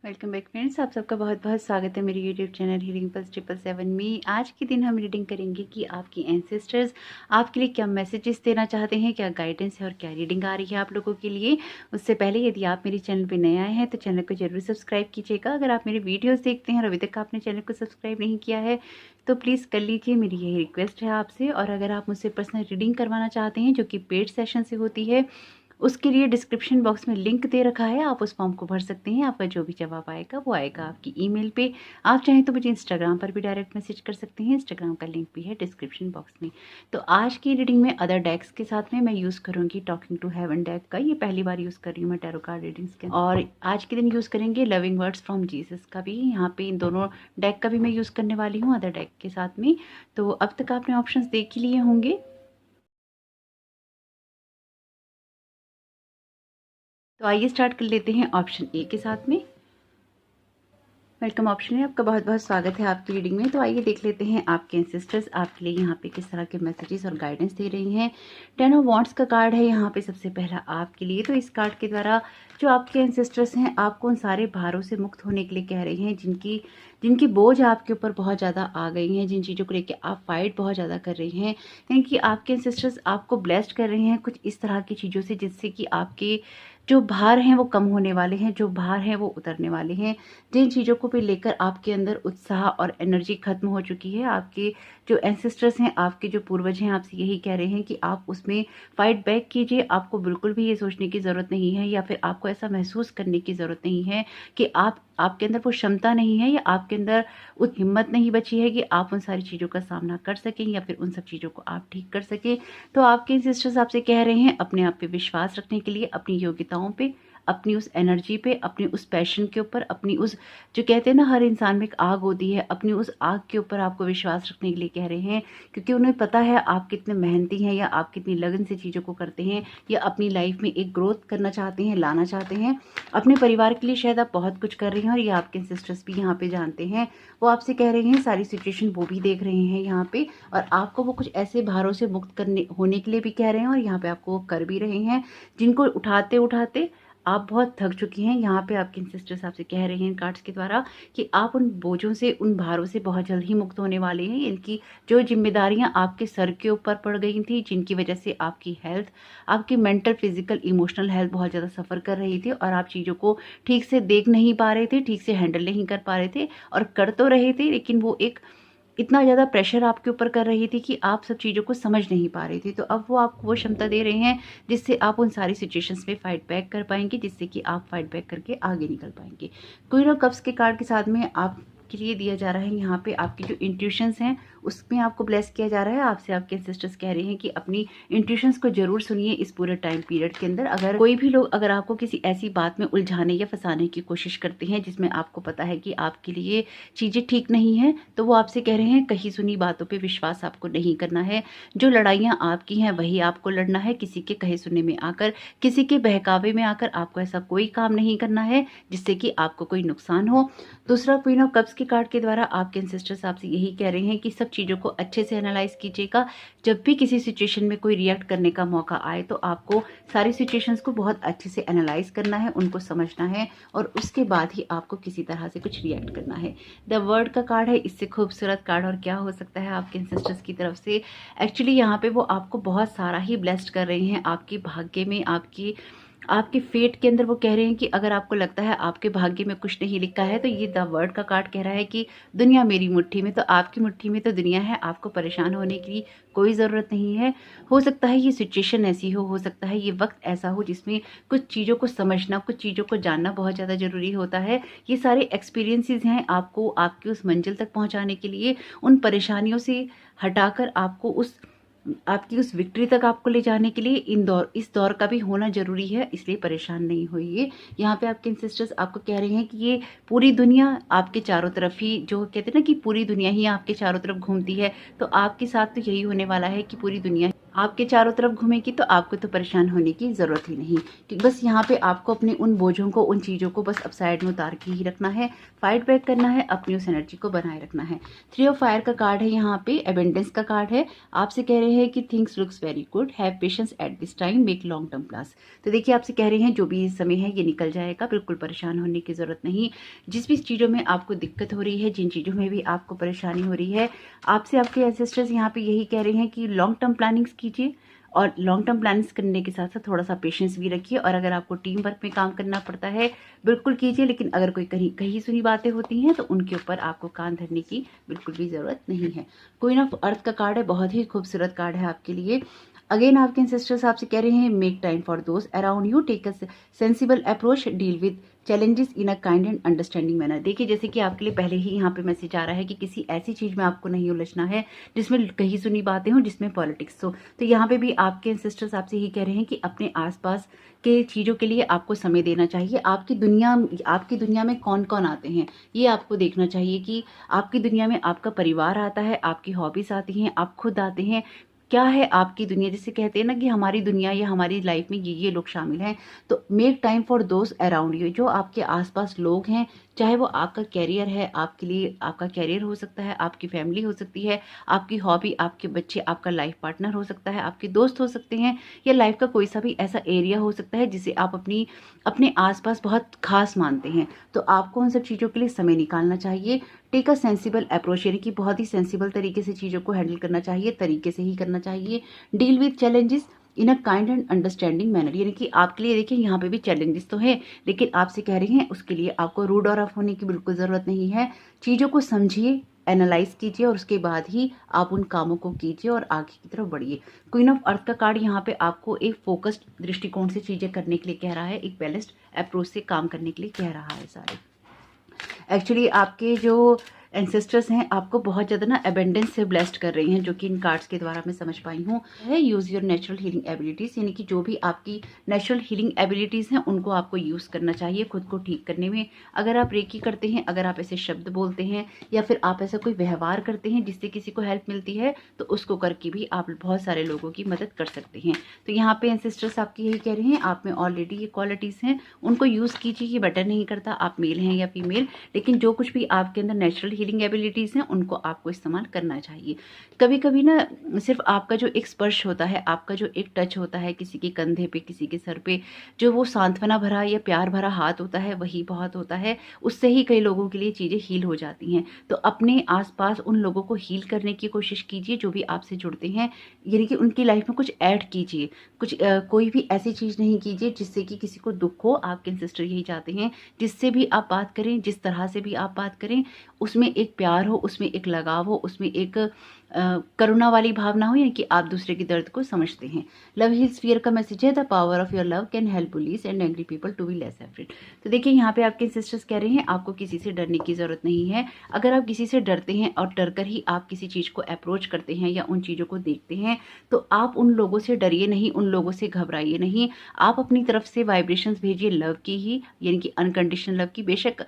Welcome back friends, आप सबका बहुत बहुत स्वागत है मेरे यूट्यूब चैनल हीलिंग पल्स 777 में। आज के दिन हम रीडिंग करेंगे कि आपकी एंसेस्टर्स आपके लिए क्या मैसेजेस देना चाहते हैं, क्या गाइडेंस है और क्या रीडिंग आ रही है आप लोगों के लिए। उससे पहले यदि आप मेरे चैनल पर नए आए हैं तो चैनल को जरूर सब्सक्राइब कीजिएगा। अगर आप मेरे वीडियोज़ देखते हैं और अभी तक आपने चैनल को सब्सक्राइब नहीं किया है तो प्लीज़ कर लीजिए, मेरी यही रिक्वेस्ट है आपसे। और अगर आप मुझसे पर्सनल रीडिंग करवाना चाहते हैं जो कि पेड सेशन से होती है, उसके लिए डिस्क्रिप्शन बॉक्स में लिंक दे रखा है, आप उस फॉर्म को भर सकते हैं। आपका जो भी जवाब आएगा वो आएगा आपकी ईमेल पे। आप चाहें तो मुझे इंस्टाग्राम पर भी डायरेक्ट मैसेज कर सकते हैं, इंस्टाग्राम का लिंक भी है डिस्क्रिप्शन बॉक्स में। तो आज की रीडिंग में अदर डेक्स के साथ में मैं यूज़ करूँगी टॉकिंग टू हेवन डेक का। ये पहली बार यूज़ कर रही हूँ मैं टैरो कार्ड रीडिंग्स के। और आज के दिन यूज़ करेंगे लविंग वर्ड्स फ्रॉम जीसस का भी। यहाँ पे इन दोनों डेक का भी मैं यूज़ करने वाली हूँ अदर डेक के साथ में। तो अब तक आपने ऑप्शंस देख ही लिए होंगे, तो आइए स्टार्ट कर लेते हैं ऑप्शन ए के साथ में। वेलकम ऑप्शन है, आपका बहुत बहुत स्वागत है आपकी रीडिंग में। तो आइए देख लेते हैं आपके एंसेस्टर्स आपके लिए यहाँ पे किस तरह के मैसेजेस और गाइडेंस दे रही हैं। 10 ऑफ वॉन्ड्स का कार्ड है यहाँ पे सबसे पहला आपके लिए। तो इस कार्ड के द्वारा जो आपके एंसेस्टर्स हैं आपको उन सारे भारों से मुक्त होने के लिए कह रहे हैं जिनकी जिनकी बोझ आपके ऊपर बहुत ज़्यादा आ गई हैं, जिन चीज़ों को लेकर आप फाइट बहुत ज़्यादा कर रही हैं। यानी कि आपके एंसेस्टर्स आपको ब्लेस्ड कर रहे हैं कुछ इस तरह की चीज़ों से जिससे कि आपके जो भार हैं वो कम होने वाले हैं, जो भार हैं वो उतरने वाले हैं। जिन चीज़ों को भी लेकर आपके अंदर उत्साह और एनर्जी खत्म हो चुकी है, आपके जो एंसेस्टर्स हैं, आपके जो पूर्वज हैं, आपसे यही कह रहे हैं कि आप उसमें फाइट बैक कीजिए। आपको बिल्कुल भी ये सोचने की ज़रूरत नहीं है या फिर आपको ऐसा महसूस करने की ज़रूरत नहीं है कि आपके अंदर वो क्षमता नहीं है या आपके अंदर उस हिम्मत नहीं बची है कि आप उन सारी चीज़ों का सामना कर सकें या फिर उन सब चीज़ों को आप ठीक कर सकें। तो आपके एंसेस्टर्स आपसे कह रहे हैं अपने आप पे विश्वास रखने के लिए, अपनी योग्यताओं पे, अपनी उस एनर्जी पे, अपनी उस पैशन के ऊपर, अपनी उस जो कहते हैं ना हर इंसान में एक आग होती है, अपनी उस आग के ऊपर आपको विश्वास रखने के लिए कह रहे हैं। क्योंकि उन्हें पता है आप कितने मेहनती हैं या आप कितनी लगन से चीज़ों को करते हैं या अपनी लाइफ में एक ग्रोथ करना चाहते हैं, लाना चाहते हैं। अपने परिवार के लिए शायद आप बहुत कुछ कर रही हैं और ये आपके सिस्टर्स भी यहाँ पे जानते हैं। वो आपसे कह रहे हैं सारी सिचुएशन वो भी देख रहे हैं यहाँ पे, और आपको वो कुछ ऐसे भारों से मुक्त करने होने के लिए भी कह रहे हैं और यहाँ पे आपको वो कर भी रहे हैं जिनको उठाते उठाते आप बहुत थक चुकी हैं। यहाँ पे आपके सिस्टर्स आपसे कह रहे हैं इन कार्ड्स के द्वारा कि आप उन बोझों से, उन भारों से बहुत जल्द ही मुक्त होने वाले हैं। इनकी जो जिम्मेदारियां आपके सर के ऊपर पड़ गई थी, जिनकी वजह से आपकी हेल्थ, आपकी मेंटल, फिजिकल, इमोशनल हेल्थ बहुत ज़्यादा सफ़र कर रही थी और आप चीज़ों को ठीक से देख नहीं पा रहे थे, ठीक से हैंडल नहीं कर पा रहे थे और कर तो रहे थे लेकिन वो एक इतना ज़्यादा प्रेशर आपके ऊपर कर रही थी कि आप सब चीज़ों को समझ नहीं पा रही थी। तो अब वो आपको वो क्षमता दे रहे हैं जिससे आप उन सारी सिचुएशंस में फाइट बैक कर पाएंगे, जिससे कि आप फाइट बैक करके आगे निकल पाएंगे। क्वीन ऑफ कप्स के कार्ड के साथ में आपके लिए दिया जा रहा है यहाँ पे आपकी जो इंट्यूशंस हैं उसमें आपको ब्लेस किया जा रहा है। आपसे आपके सिस्टर्स कह रहे हैं कि अपनी इंट्यूशंस को जरूर सुनिए इस पूरे टाइम पीरियड के अंदर। अगर कोई भी लोग अगर आपको किसी ऐसी बात में उलझाने या फंसाने की कोशिश करते हैं जिसमें आपको पता है कि आपके लिए चीज़ें ठीक नहीं है, तो वो आपसे कह रहे हैं कहीं सुनी बातों पे विश्वास आपको नहीं करना है। जो लड़ाइयाँ आपकी हैं वही आपको लड़ना है। किसी के कहे सुने में आकर, किसी के बहकावे में आकर आपको ऐसा कोई काम नहीं करना है जिससे कि आपको कोई नुकसान हो। दूसरा, क्वीन ऑफ कप्स के कार्ड के द्वारा आपके एंसेस्टर्स आपसे यही कह रहे हैं कि सब चीज़ों को अच्छे से एनालाइज कीजिएगा। जब भी किसी सिचुएशन में कोई रिएक्ट करने का मौका आए तो आपको सारी सिचुएशंस को बहुत अच्छे से एनालाइज करना है, उनको समझना है और उसके बाद ही आपको किसी तरह से कुछ रिएक्ट करना है। द वर्ड का कार्ड है, इससे खूबसूरत कार्ड और क्या हो सकता है आपके एंसेस्टर्स की तरफ से। एक्चुअली यहाँ पे वो आपको बहुत सारा ही ब्लेस्ड कर रहे हैं आपके भाग्य में, आपके फेट के अंदर। वो कह रहे हैं कि अगर आपको लगता है आपके भाग्य में कुछ नहीं लिखा है तो ये द वर्ड का कार्ड कह रहा है कि दुनिया मेरी मुट्ठी में, तो आपकी मुट्ठी में तो दुनिया है, आपको परेशान होने की कोई ज़रूरत नहीं है। हो सकता है ये सिचुएशन ऐसी हो सकता है ये वक्त ऐसा हो जिसमें कुछ चीज़ों को समझना, कुछ चीज़ों को जानना बहुत ज़्यादा ज़रूरी होता है। ये सारे एक्सपीरियंसेस हैं आपको आपकी उस मंजिल तक पहुँचाने के लिए, उन परेशानियों से हटाकर आपकी उस विक्ट्री तक आपको ले जाने के लिए इस दौर का भी होना जरूरी है। इसलिए परेशान नहीं होइए। यहाँ पे आपके सिस्टर्स आपको कह रहे हैं कि ये पूरी दुनिया आपके चारों तरफ ही, जो कहते हैं ना कि पूरी दुनिया ही आपके चारों तरफ घूमती है, तो आपके साथ तो यही होने वाला है कि पूरी दुनिया आपके चारों तरफ घूमेगी तो आपको तो परेशान होने की ज़रूरत ही नहीं, कि बस यहाँ पे आपको अपने उन बोझों को, उन चीज़ों को बस अब साइड में उतार के ही रखना है, फाइट बैक करना है, अपनी उस एनर्जी को बनाए रखना है। 3 ऑफ फायर का कार्ड है यहाँ पे, एबेंडेंस का कार्ड है। आपसे कह रहे हैं कि things looks very good, have patience at this time, make long term plans. तो देखिए आपसे कह रहे हैं जो भी समय है ये निकल जाएगा, बिल्कुल परेशान होने की ज़रूरत नहीं। जिस भी चीज़ों में आपको दिक्कत हो रही है, जिन चीज़ों में भी आपको परेशानी हो रही है, आपसे आपके एंसेस्टर्स यहाँ पे यही कह रहे हैं कि लॉन्ग टर्म प्लानिंग्स कीजिए, और लॉन्ग टर्म प्लान्स करने के साथ साथ थोड़ा सा पेशेंस भी रखिए। और अगर आपको टीम वर्क में काम करना पड़ता है बिल्कुल कीजिए, लेकिन अगर कोई कहीं कहीं सुनी बातें होती हैं तो उनके ऊपर आपको कान धरने की बिल्कुल भी ज़रूरत नहीं है। क्वीन ऑफ अर्थ का कार्ड है, बहुत ही खूबसूरत कार्ड है आपके लिए। अगेन आपके एंसेस्टर्स आपसे कह रहे हैं make time for those around you, take a sensible approach, deal with challenges in a kind and understanding manner. देखिए जैसे कि आपके लिए पहले ही यहाँ पे मैसेज आ रहा है कि किसी ऐसी चीज़ में आपको नहीं उलझना है जिसमें कहीं सुनी बातें हों, जिसमें पॉलिटिक्स हो। तो यहाँ पे भी आपके एंसेस्टर्स आपसे यही कह रहे हैं कि अपने आसपास के चीज़ों के लिए आपको समय देना चाहिए। आपकी दुनिया में कौन कौन आते हैं ये आपको देखना चाहिए, कि आपकी दुनिया में आपका परिवार आता है, आपकी हॉबीज आती हैं, आप खुद आते हैं। क्या है आपकी दुनिया, जिसे कहते हैं ना कि हमारी दुनिया या हमारी लाइफ में ये लोग शामिल हैं। तो make time for those around you, जो आपके आसपास लोग हैं, चाहे वो आपका कैरियर है, आपके लिए आपका कैरियर हो सकता है, आपकी फैमिली हो सकती है, आपकी हॉबी, आपके बच्चे, आपका लाइफ पार्टनर हो सकता है, आपके दोस्त हो सकते हैं, या लाइफ का कोई सा भी ऐसा एरिया हो सकता है जिसे आप अपने आसपास बहुत खास मानते हैं। तो आपको उन सब चीज़ों के लिए समय निकालना चाहिए। टेक अ सेंसिबल अप्रोच, यानी कि बहुत ही सेंसिबल तरीके से चीज़ों को हैंडल करना चाहिए, तरीके से ही करना चाहिए। Deal with challenges in a kind and understanding manner, यानी कि आपके लिए देखिए यहाँ पे भी चैलेंजेस तो है, लेकिन आपसे कह रहे हैं उसके लिए आपको रूड और ऑफ होने की बिल्कुल ज़रूरत नहीं है। चीज़ों को समझिए, एनालाइज कीजिए, और उसके बाद ही आप उन कामों को कीजिए और आगे की तरफ बढ़िए। क्वीन ऑफ अर्थ का कार्ड यहाँ पे आपको एक फोकस्ड दृष्टिकोण से चीज़ें करने के लिए कह रहा है, एक बैलेंस्ड अप्रोच से काम करने के लिए कह रहा है सारे। एक्चुअली आपके जो एंसेस्टर्स हैं आपको बहुत ज़्यादा ना एबेंडेंस से ब्लेस्ड कर रही हैं, जो कि इन कार्ड्स के द्वारा मैं समझ पाई हूँ। है use your natural healing abilities, यानी कि जो भी आपकी नेचुरल हीलिंग एबिलिटीज़ हैं उनको आपको यूज़ करना चाहिए खुद को ठीक करने में। अगर आप रेकी करते हैं, अगर आप ऐसे शब्द बोलते हैं, या फिर आप ऐसा कोई व्यवहार करते हैं जिससे किसी को हेल्प मिलती है, तो उसको करके भी आप बहुत सारे लोगों की मदद कर सकते हैं। तो यहाँ पे एंसेस्टर्स आपकी यही कह रहे हैं, आप में ऑलरेडी ये क्वालिटीज़ हैं, उनको यूज़ कीजिए। ये बेटर नहीं करता आप मेल हैं या फीमेल, लेकिन जो कुछ भी आपके अंदर नेचुरल हीलिंग एबिलिटीज़ हैं उनको आपको इस्तेमाल करना चाहिए। कभी कभी ना सिर्फ आपका जो एक स्पर्श होता है, आपका जो एक टच होता है किसी के कंधे पे, किसी के सर पे, जो वो सांत्वना भरा या प्यार भरा हाथ होता है, वही बहुत होता है। उससे ही कई लोगों के लिए चीज़ें हील हो जाती हैं। तो अपने आसपास उन लोगों को हील करने की कोशिश कीजिए जो भी आपसे जुड़ते हैं, यानी कि उनकी लाइफ में कुछ ऐड कीजिए। कोई भी ऐसी चीज़ नहीं कीजिए जिससे कि किसी को दुख हो। आपके सिस्टर यही चाहते हैं, जिससे भी आप बात करें, जिस तरह से भी आप बात करें, उसमें एक प्यार हो, उसमें एक लगाव हो, उसमें एक करुणा वाली भावना हो, यानी कि आप दूसरे के दर्द को समझते हैं। लव हील्स फियर का मैसेज है, the power of your love can help bullies and angry people to be less afraid. तो देखिए यहाँ पे आपके सिस्टर्स कह रहे हैं आपको किसी से डरने की जरूरत नहीं है। अगर आप किसी से डरते हैं और डरकर ही आप किसी चीज को अप्रोच करते हैं या उन चीजों को देखते हैं, तो आप उन लोगों से डरिए नहीं, उन लोगों से घबराइए नहीं। आप अपनी तरफ से वाइब्रेशंस भेजिए लव की ही, यानी कि अनकंडीशनल लव की। बेशक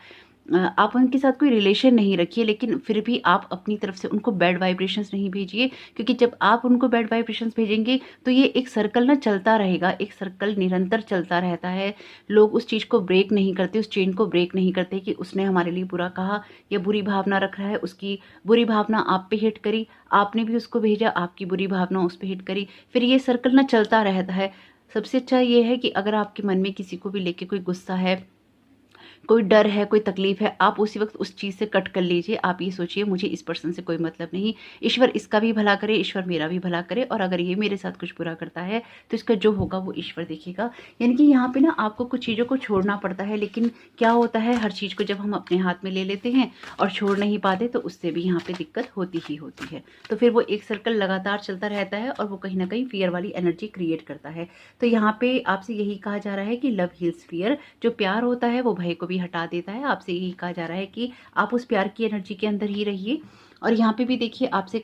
आप उनके साथ कोई रिलेशन नहीं रखिए, लेकिन फिर भी आप अपनी तरफ से उनको बैड वाइब्रेशंस नहीं भेजिए, क्योंकि जब आप उनको बैड वाइब्रेशंस भेजेंगे तो ये एक सर्कल ना चलता रहेगा, एक सर्कल निरंतर चलता रहता है। लोग उस चीज़ को ब्रेक नहीं करते, उस चेन को ब्रेक नहीं करते कि उसने हमारे लिए बुरा कहा या बुरी भावना रख रहा है, उसकी बुरी भावना आप पे हिट करी, आपने भी उसको भेजा, आपकी बुरी भावना उस पर हिट करी, फिर ये सर्कल ना चलता रहता है। सबसे अच्छा ये है कि अगर आपके मन में किसी को भी लेके कोई गुस्सा है, कोई डर है, कोई तकलीफ है, आप उसी वक्त उस चीज़ से कट कर लीजिए। आप ये सोचिए मुझे इस पर्सन से कोई मतलब नहीं, ईश्वर इसका भी भला करे, ईश्वर मेरा भी भला करे, और अगर ये मेरे साथ कुछ बुरा करता है तो इसका जो होगा वो ईश्वर देखेगा। यानी कि यहाँ पे ना आपको कुछ चीज़ों को छोड़ना पड़ता है, लेकिन क्या होता है हर चीज़ को जब हम अपने हाथ में ले लेते हैं और छोड़ नहीं पाते तो उससे भी यहाँ पे दिक्कत होती ही होती है। तो फिर वो एक सर्कल लगातार चलता रहता है और वो कहीं ना कहीं फियर वाली एनर्जी क्रिएट करता है। तो यहाँ पे आपसे यही कहा जा रहा है कि लव हील्स फियर, जो प्यार होता है वो भय को भी हटा देता है। आपसे यही कहा जा रहा है कि आप उस प्यार की एनर्जी के अंदर ही रहिए। और यहाँ पे भी देखिए आपसे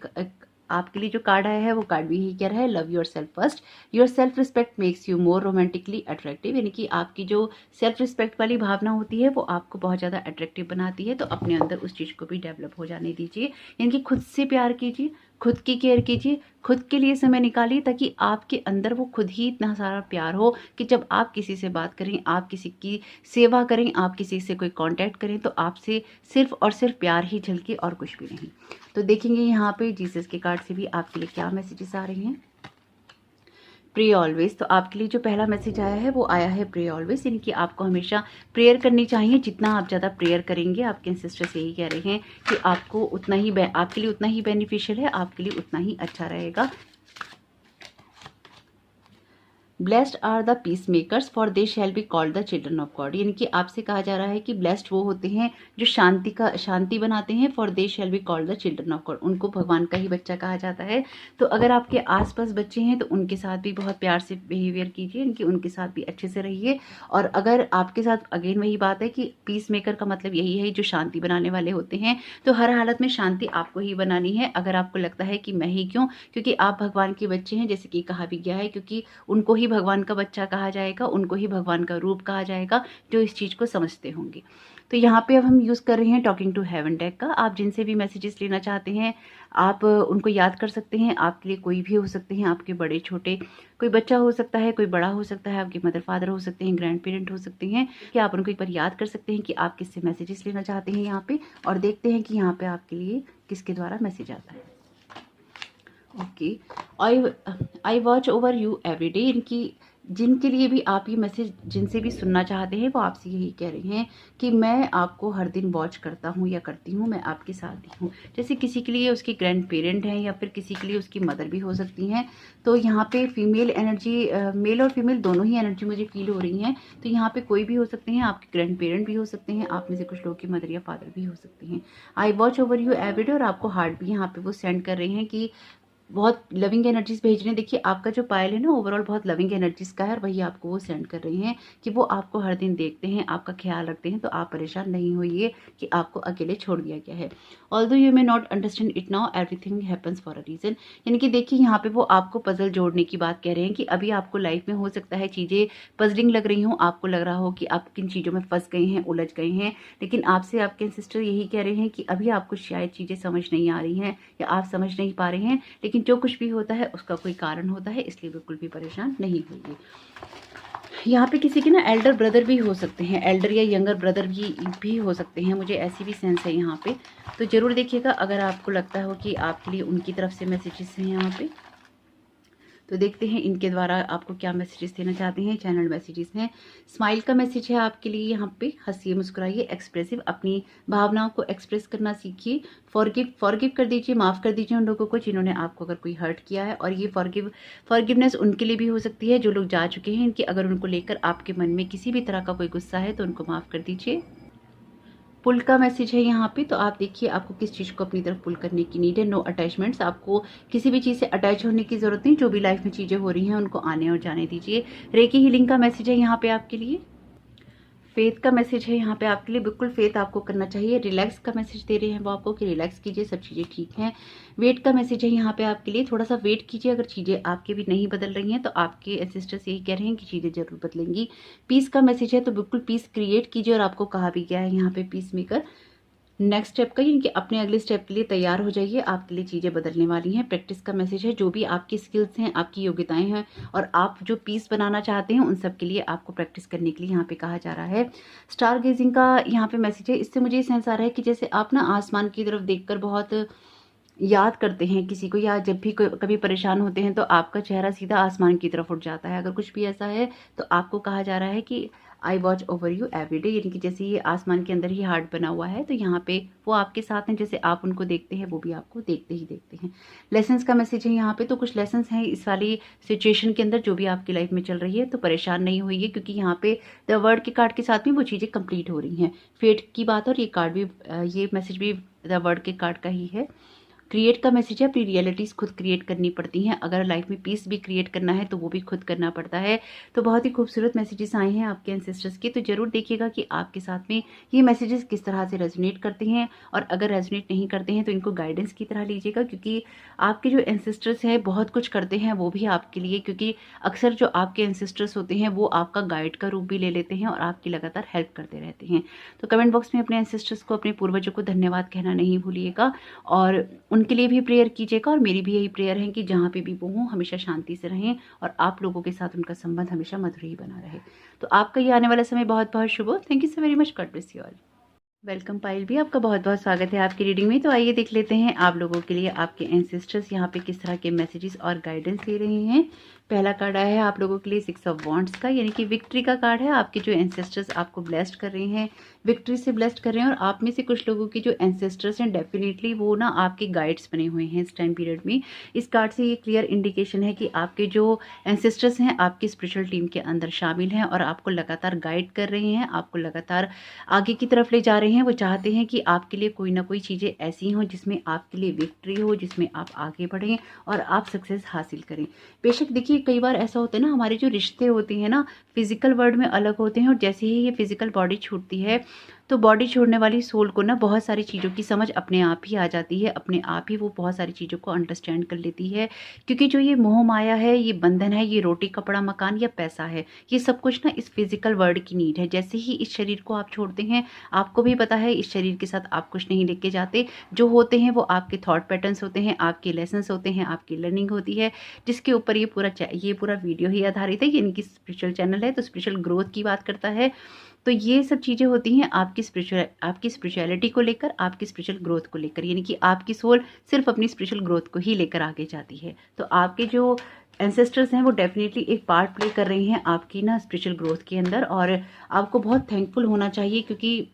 आपके लिए जो कार्ड आया है वो कार्ड भी यही कह रहा है, love your self first, your self respect makes you more romantically attractive. यानी कि आपकी जो सेल्फ रिस्पेक्ट वाली भावना होती है वो आपको बहुत ज़्यादा अट्रैक्टिव बनाती है। तो अपने अंदर उस चीज़ को भी डेवलप हो जाने दीजिए, यानी कि खुद से प्यार कीजिए, खुद की केयर कीजिए, खुद के लिए समय निकालिए, ताकि आपके अंदर वो खुद ही इतना सारा प्यार हो कि जब आप किसी से बात करें, आप किसी की सेवा करें, आप किसी से कोई कांटेक्ट करें, तो आपसे सिर्फ और सिर्फ प्यार ही झलके और कुछ भी नहीं। तो देखेंगे यहाँ पे जीसस के कार्ड से भी आपके लिए क्या मैसेजेस आ रहे हैं। प्रे ऑलवेज, तो आपके लिए जो पहला मैसेज आया है वो आया है प्रे ऑलवेज, यानी कि आपको हमेशा प्रेयर करनी चाहिए। जितना आप ज़्यादा प्रेयर करेंगे, आपके सिस्टर्स यही कह रहे हैं कि आपको उतना ही आपके लिए उतना ही बेनिफिशियल है, आपके लिए उतना ही अच्छा रहेगा। Blessed are the peacemakers for they shall be called the children of God, यानी कि आपसे कहा जा रहा है कि ब्लेस्ड वो होते हैं जो शांति बनाते हैं, for they shall be called the children of God, उनको भगवान का ही बच्चा कहा जाता है। तो अगर आपके आसपास बच्चे हैं तो उनके साथ भी बहुत प्यार से बिहेवियर कीजिए, इनकी उनके साथ भी अच्छे से रहिए। और अगर आपके साथ अगेन वही बात है कि पीस मेकर का मतलब यही है जो शांति बनाने वाले होते हैं, तो हर हालत में शांति आपको ही बनानी है। अगर आपको लगता है कि मैं ही क्यों, क्योंकि आप भगवान के बच्चे हैं, जैसे कि कहा भी गया है, क्योंकि उनको ही भगवान का बच्चा कहा जाएगा, उनको ही भगवान का रूप कहा जाएगा, जो इस चीज़ को समझते होंगे। तो यहाँ पे अब हम यूज़ कर रहे हैं टॉकिंग टू हेवन डेक का। आप जिनसे भी मैसेजेस लेना चाहते हैं आप उनको याद कर सकते हैं। आपके लिए कोई भी हो सकते हैं, आपके बड़े छोटे, कोई बच्चा हो सकता है, कोई बड़ा हो सकता है, आपके मदर फादर हो सकते हैं, ग्रैंड पेरेंट हो सकते हैं, कि आप उनको एक बार याद कर सकते हैं कि आप किससे मैसेजेस लेना चाहते हैं यहाँ पे, और देखते हैं कि यहाँ पे आपके लिए किसके द्वारा मैसेज आता है। Okay, I watch over you every day, इनकी जिनके लिए भी आप ये मैसेज जिनसे भी सुनना चाहते हैं वो आपसे यही कह रहे हैं कि मैं आपको हर दिन वॉच करता हूँ या करती हूँ, मैं आपके साथ ही हूँ। जैसे किसी के लिए उसके ग्रैंड पेरेंट हैं या फिर किसी के लिए उसकी मदर भी हो सकती हैं। तो यहाँ पे फीमेल एनर्जी, मेल और फीमेल दोनों ही एनर्जी मुझे फील हो रही हैं। तो यहाँ पे कोई भी हो सकते हैं, आपके ग्रैंड पेरेंट भी हो सकते हैं, आप में से कुछ लोगों की मदर या फादर भी हो सकते हैं। I watch over you everyday, और आपको हार्ट भी यहाँ पे वो सेंड कर रहे हैं कि बहुत लविंग एनर्जीज भेज रहे हैं। देखिए आपका जो पायल है ना ओवरऑल बहुत लविंग एनर्जीज का है, और वही आपको वो सेंड कर रहे हैं कि वो आपको हर दिन देखते हैं, आपका ख्याल रखते हैं। तो आप परेशान नहीं होइए कि आपको अकेले छोड़ दिया गया है। Although you may not understand it now, everything happens for a reason, यानी कि देखिए यहाँ पे वो आपको पजल जोड़ने की बात कह रहे हैं कि अभी आपको लाइफ में हो सकता है चीज़ें पजलिंग लग रही हों, आपको लग रहा हो कि आप किन चीज़ों में फंस गए हैं, उलझ गए हैं, लेकिन आपसे आपके सिस्टर यही कह रहे हैं कि अभी आपको शायद चीज़ें समझ नहीं आ रही हैं या आप समझ नहीं पा रहे हैं, लेकिन जो कुछ भी होता है उसका कोई कारण होता है, इसलिए बिल्कुल भी परेशान नहीं होइए। यहाँ पे किसी के ना एल्डर ब्रदर भी हो सकते हैं, एल्डर या यंगर ब्रदर भी हो सकते हैं, मुझे ऐसी भी सेंस है यहाँ पे। तो ज़रूर देखिएगा अगर आपको लगता हो कि आपके लिए उनकी तरफ से मैसेजेस हैं यहाँ पे। तो देखते हैं इनके द्वारा आपको क्या मैसेजेस देना चाहते हैं। चैनल मैसेजेस हैं, स्माइल का मैसेज है आपके लिए यहाँ पे, हंसिए मुस्कुराइए, एक्सप्रेसिव, अपनी भावनाओं को एक्सप्रेस करना सीखिए, फॉरगिव कर दीजिए, माफ़ कर दीजिए उन लोगों को जिन्होंने आपको अगर कोई हर्ट किया है। और ये फॉरगिवनेस उनके लिए भी हो सकती है जो लोग जा चुके हैं, इनकी अगर उनको लेकर आपके मन में किसी भी तरह का कोई गुस्सा है तो उनको माफ़ कर दीजिए। पुल का मैसेज है यहाँ पे, तो आप देखिए आपको किस चीज़ को अपनी तरफ पुल करने की नीड है। नो अटैचमेंट्स, आपको किसी भी चीज़ से अटैच होने की ज़रूरत नहीं, जो भी लाइफ में चीज़ें हो रही हैं उनको आने और जाने दीजिए। रेकी हीलिंग का मैसेज है यहाँ पे आपके लिए। फेथ का मैसेज है यहाँ पे आपके लिए, बिल्कुल फेथ आपको करना चाहिए। रिलैक्स का मैसेज दे रहे हैं वो आपको कि रिलैक्स कीजिए, सब चीज़ें ठीक हैं। वेट का मैसेज है यहाँ पे आपके लिए, थोड़ा सा वेट कीजिए, अगर चीज़ें आपके भी नहीं बदल रही हैं तो आपके एंसेस्टर्स यही कह रहे हैं कि चीज़ें जरूर बदलेंगी। पीस का मैसेज है, तो बिल्कुल पीस क्रिएट कीजिए, और आपको कहा भी गया है यहाँ पे पीस मेकर नेक्स्ट स्टेप का, यानी कि अपने अगले स्टेप के लिए तैयार हो जाइए, आपके लिए चीज़ें बदलने वाली हैं। प्रैक्टिस का मैसेज है, जो भी आपकी स्किल्स हैं, आपकी योग्यताएं हैं और आप जो पीस बनाना चाहते हैं उन सब के लिए आपको प्रैक्टिस करने के लिए यहाँ पे कहा जा रहा है। स्टार गेजिंग का यहाँ पे मैसेज है, इससे मुझे सेंस आ रहा है कि जैसे आप ना आसमान की तरफ देखकर बहुत याद करते हैं किसी को, या जब भी कभी परेशान होते हैं तो आपका चेहरा सीधा आसमान की तरफ उठ जाता है। अगर कुछ भी ऐसा है तो आपको कहा जा रहा है कि I watch over you everyday, यानी कि जैसे ये आसमान के अंदर ही हार्ट बना हुआ है तो यहाँ पे वो आपके साथ हैं, जैसे आप उनको देखते हैं वो भी आपको देखते ही देखते हैं। लेसन्स का मैसेज है यहाँ पे, तो कुछ लेसन्स हैं इस वाली सिचुएशन के अंदर जो भी आपकी लाइफ में चल रही है, तो परेशान नहीं होइए क्योंकि यहाँ पे द वर्ड के कार्ड के साथ में वो चीज़ें कंप्लीट हो रही हैं। फेट की बात, और ये कार्ड भी, ये मैसेज भी द वर्ड के कार्ड का ही है। क्रिएट का मैसेज है, अपनी रियलिटीज़ खुद क्रिएट करनी पड़ती हैं, अगर लाइफ में पीस भी क्रिएट करना है तो वो भी खुद करना पड़ता है। तो बहुत ही खूबसूरत मैसेजेस आए हैं आपके एंसेस्टर्स के, तो ज़रूर देखिएगा कि आपके साथ में ये मैसेजेस किस तरह से रेजोनेट करते हैं, और अगर रेजोनेट नहीं करते हैं तो इनको गाइडेंस की तरह लीजिएगा, क्योंकि आपके जो एंसेस्टर्स हैं बहुत कुछ करते हैं वो भी आपके लिए, क्योंकि अक्सर जो आपके एंसेस्टर्स होते हैं वो आपका गाइड का रूप भी ले लेते हैं और आपकी लगातार हेल्प करते रहते हैं। तो कमेंट बॉक्स में अपने एंसेस्टर्स को, अपने पूर्वजों को धन्यवाद कहना नहीं भूलिएगा, और उनके लिए भी प्रेयर कीजिएगा और मेरी भी यही प्रेयर है कि जहाँ पे भी वो हों हमेशा शांति से रहें और आप लोगों के साथ उनका संबंध हमेशा मधुर ही बना रहे। तो आपका ये आने वाला समय बहुत बहुत शुभ हो। Thank you so very much. God bless you all. Welcome Payal भी, आपका बहुत बहुत स्वागत है आपकी रीडिंग में। तो आइए देख लेते हैं आप लोगों के लिए आपके एंसेस्टर्स यहाँ पे किस तरह के मैसेजेस और गाइडेंस दे रहे हैं। पहला कार्ड आया है आप लोगों के लिए 6 ऑफ वॉन्ड्स का, यानी कि विक्ट्री का कार्ड है। आपके जो एंसेस्टर्स आपको ब्लेस्ड कर रहे हैं, विक्ट्री से ब्लेस्ड कर रहे हैं। और आप में से कुछ लोगों के जो एंसेस्टर्स हैं डेफिनेटली वो ना आपके गाइड्स बने हुए हैं इस टाइम पीरियड में। इस कार्ड से ये क्लियर इंडिकेशन है कि आपके जो एंसेस्टर्स हैं आपकी स्पिरिचुअल टीम के अंदर शामिल हैं और आपको लगातार गाइड कर रहे हैं, आपको लगातार आगे की तरफ ले जा रहे हैं। वो चाहते हैं कि आपके लिए कोई ना कोई चीज़ें ऐसी हों जिसमें आपके लिए विक्ट्री हो, जिसमें आप आगे बढ़ें और आप सक्सेस हासिल करें। बेशक देखिए कई बार ऐसा होता है ना, हमारे जो रिश्ते होते हैं ना फिजिकल वर्ल्ड में अलग होते हैं और जैसे ही ये फिजिकल बॉडी छूटती है तो बॉडी छोड़ने वाली सोल को ना बहुत सारी चीज़ों की समझ अपने आप ही आ जाती है, अपने आप ही वो बहुत सारी चीज़ों को अंडरस्टैंड कर लेती है। क्योंकि जो ये मोह माया है, ये बंधन है, ये रोटी कपड़ा मकान या पैसा है, ये सब कुछ ना इस फिजिकल वर्ल्ड की नीड है। जैसे ही इस शरीर को आप छोड़ते हैं, आपको भी पता है इस शरीर के साथ आप कुछ नहीं लेके जाते। जो होते हैं वो आपके थॉट पैटर्न्स होते हैं, आपके लेसन्स होते हैं, आपकी लर्निंग होती है, जिसके ऊपर ये पूरा वीडियो ही आधारित है। इनकी स्पिरिचुअल चैनल है तो स्पिरिचुअल ग्रोथ की बात करता है। तो ये सब चीज़ें होती हैं आपकी स्पिरिचुअलिटी को लेकर, आपकी स्पिरिचुअल ग्रोथ को लेकर, यानी कि आपकी सोल सिर्फ अपनी स्पिरिचुअल ग्रोथ को ही लेकर आगे जाती है। तो आपके जो एंसेस्टर्स हैं वो डेफिनेटली एक पार्ट प्ले कर रहे हैं आपकी ना स्पिरिचुअल ग्रोथ के अंदर। और आपको बहुत थैंकफुल होना चाहिए क्योंकि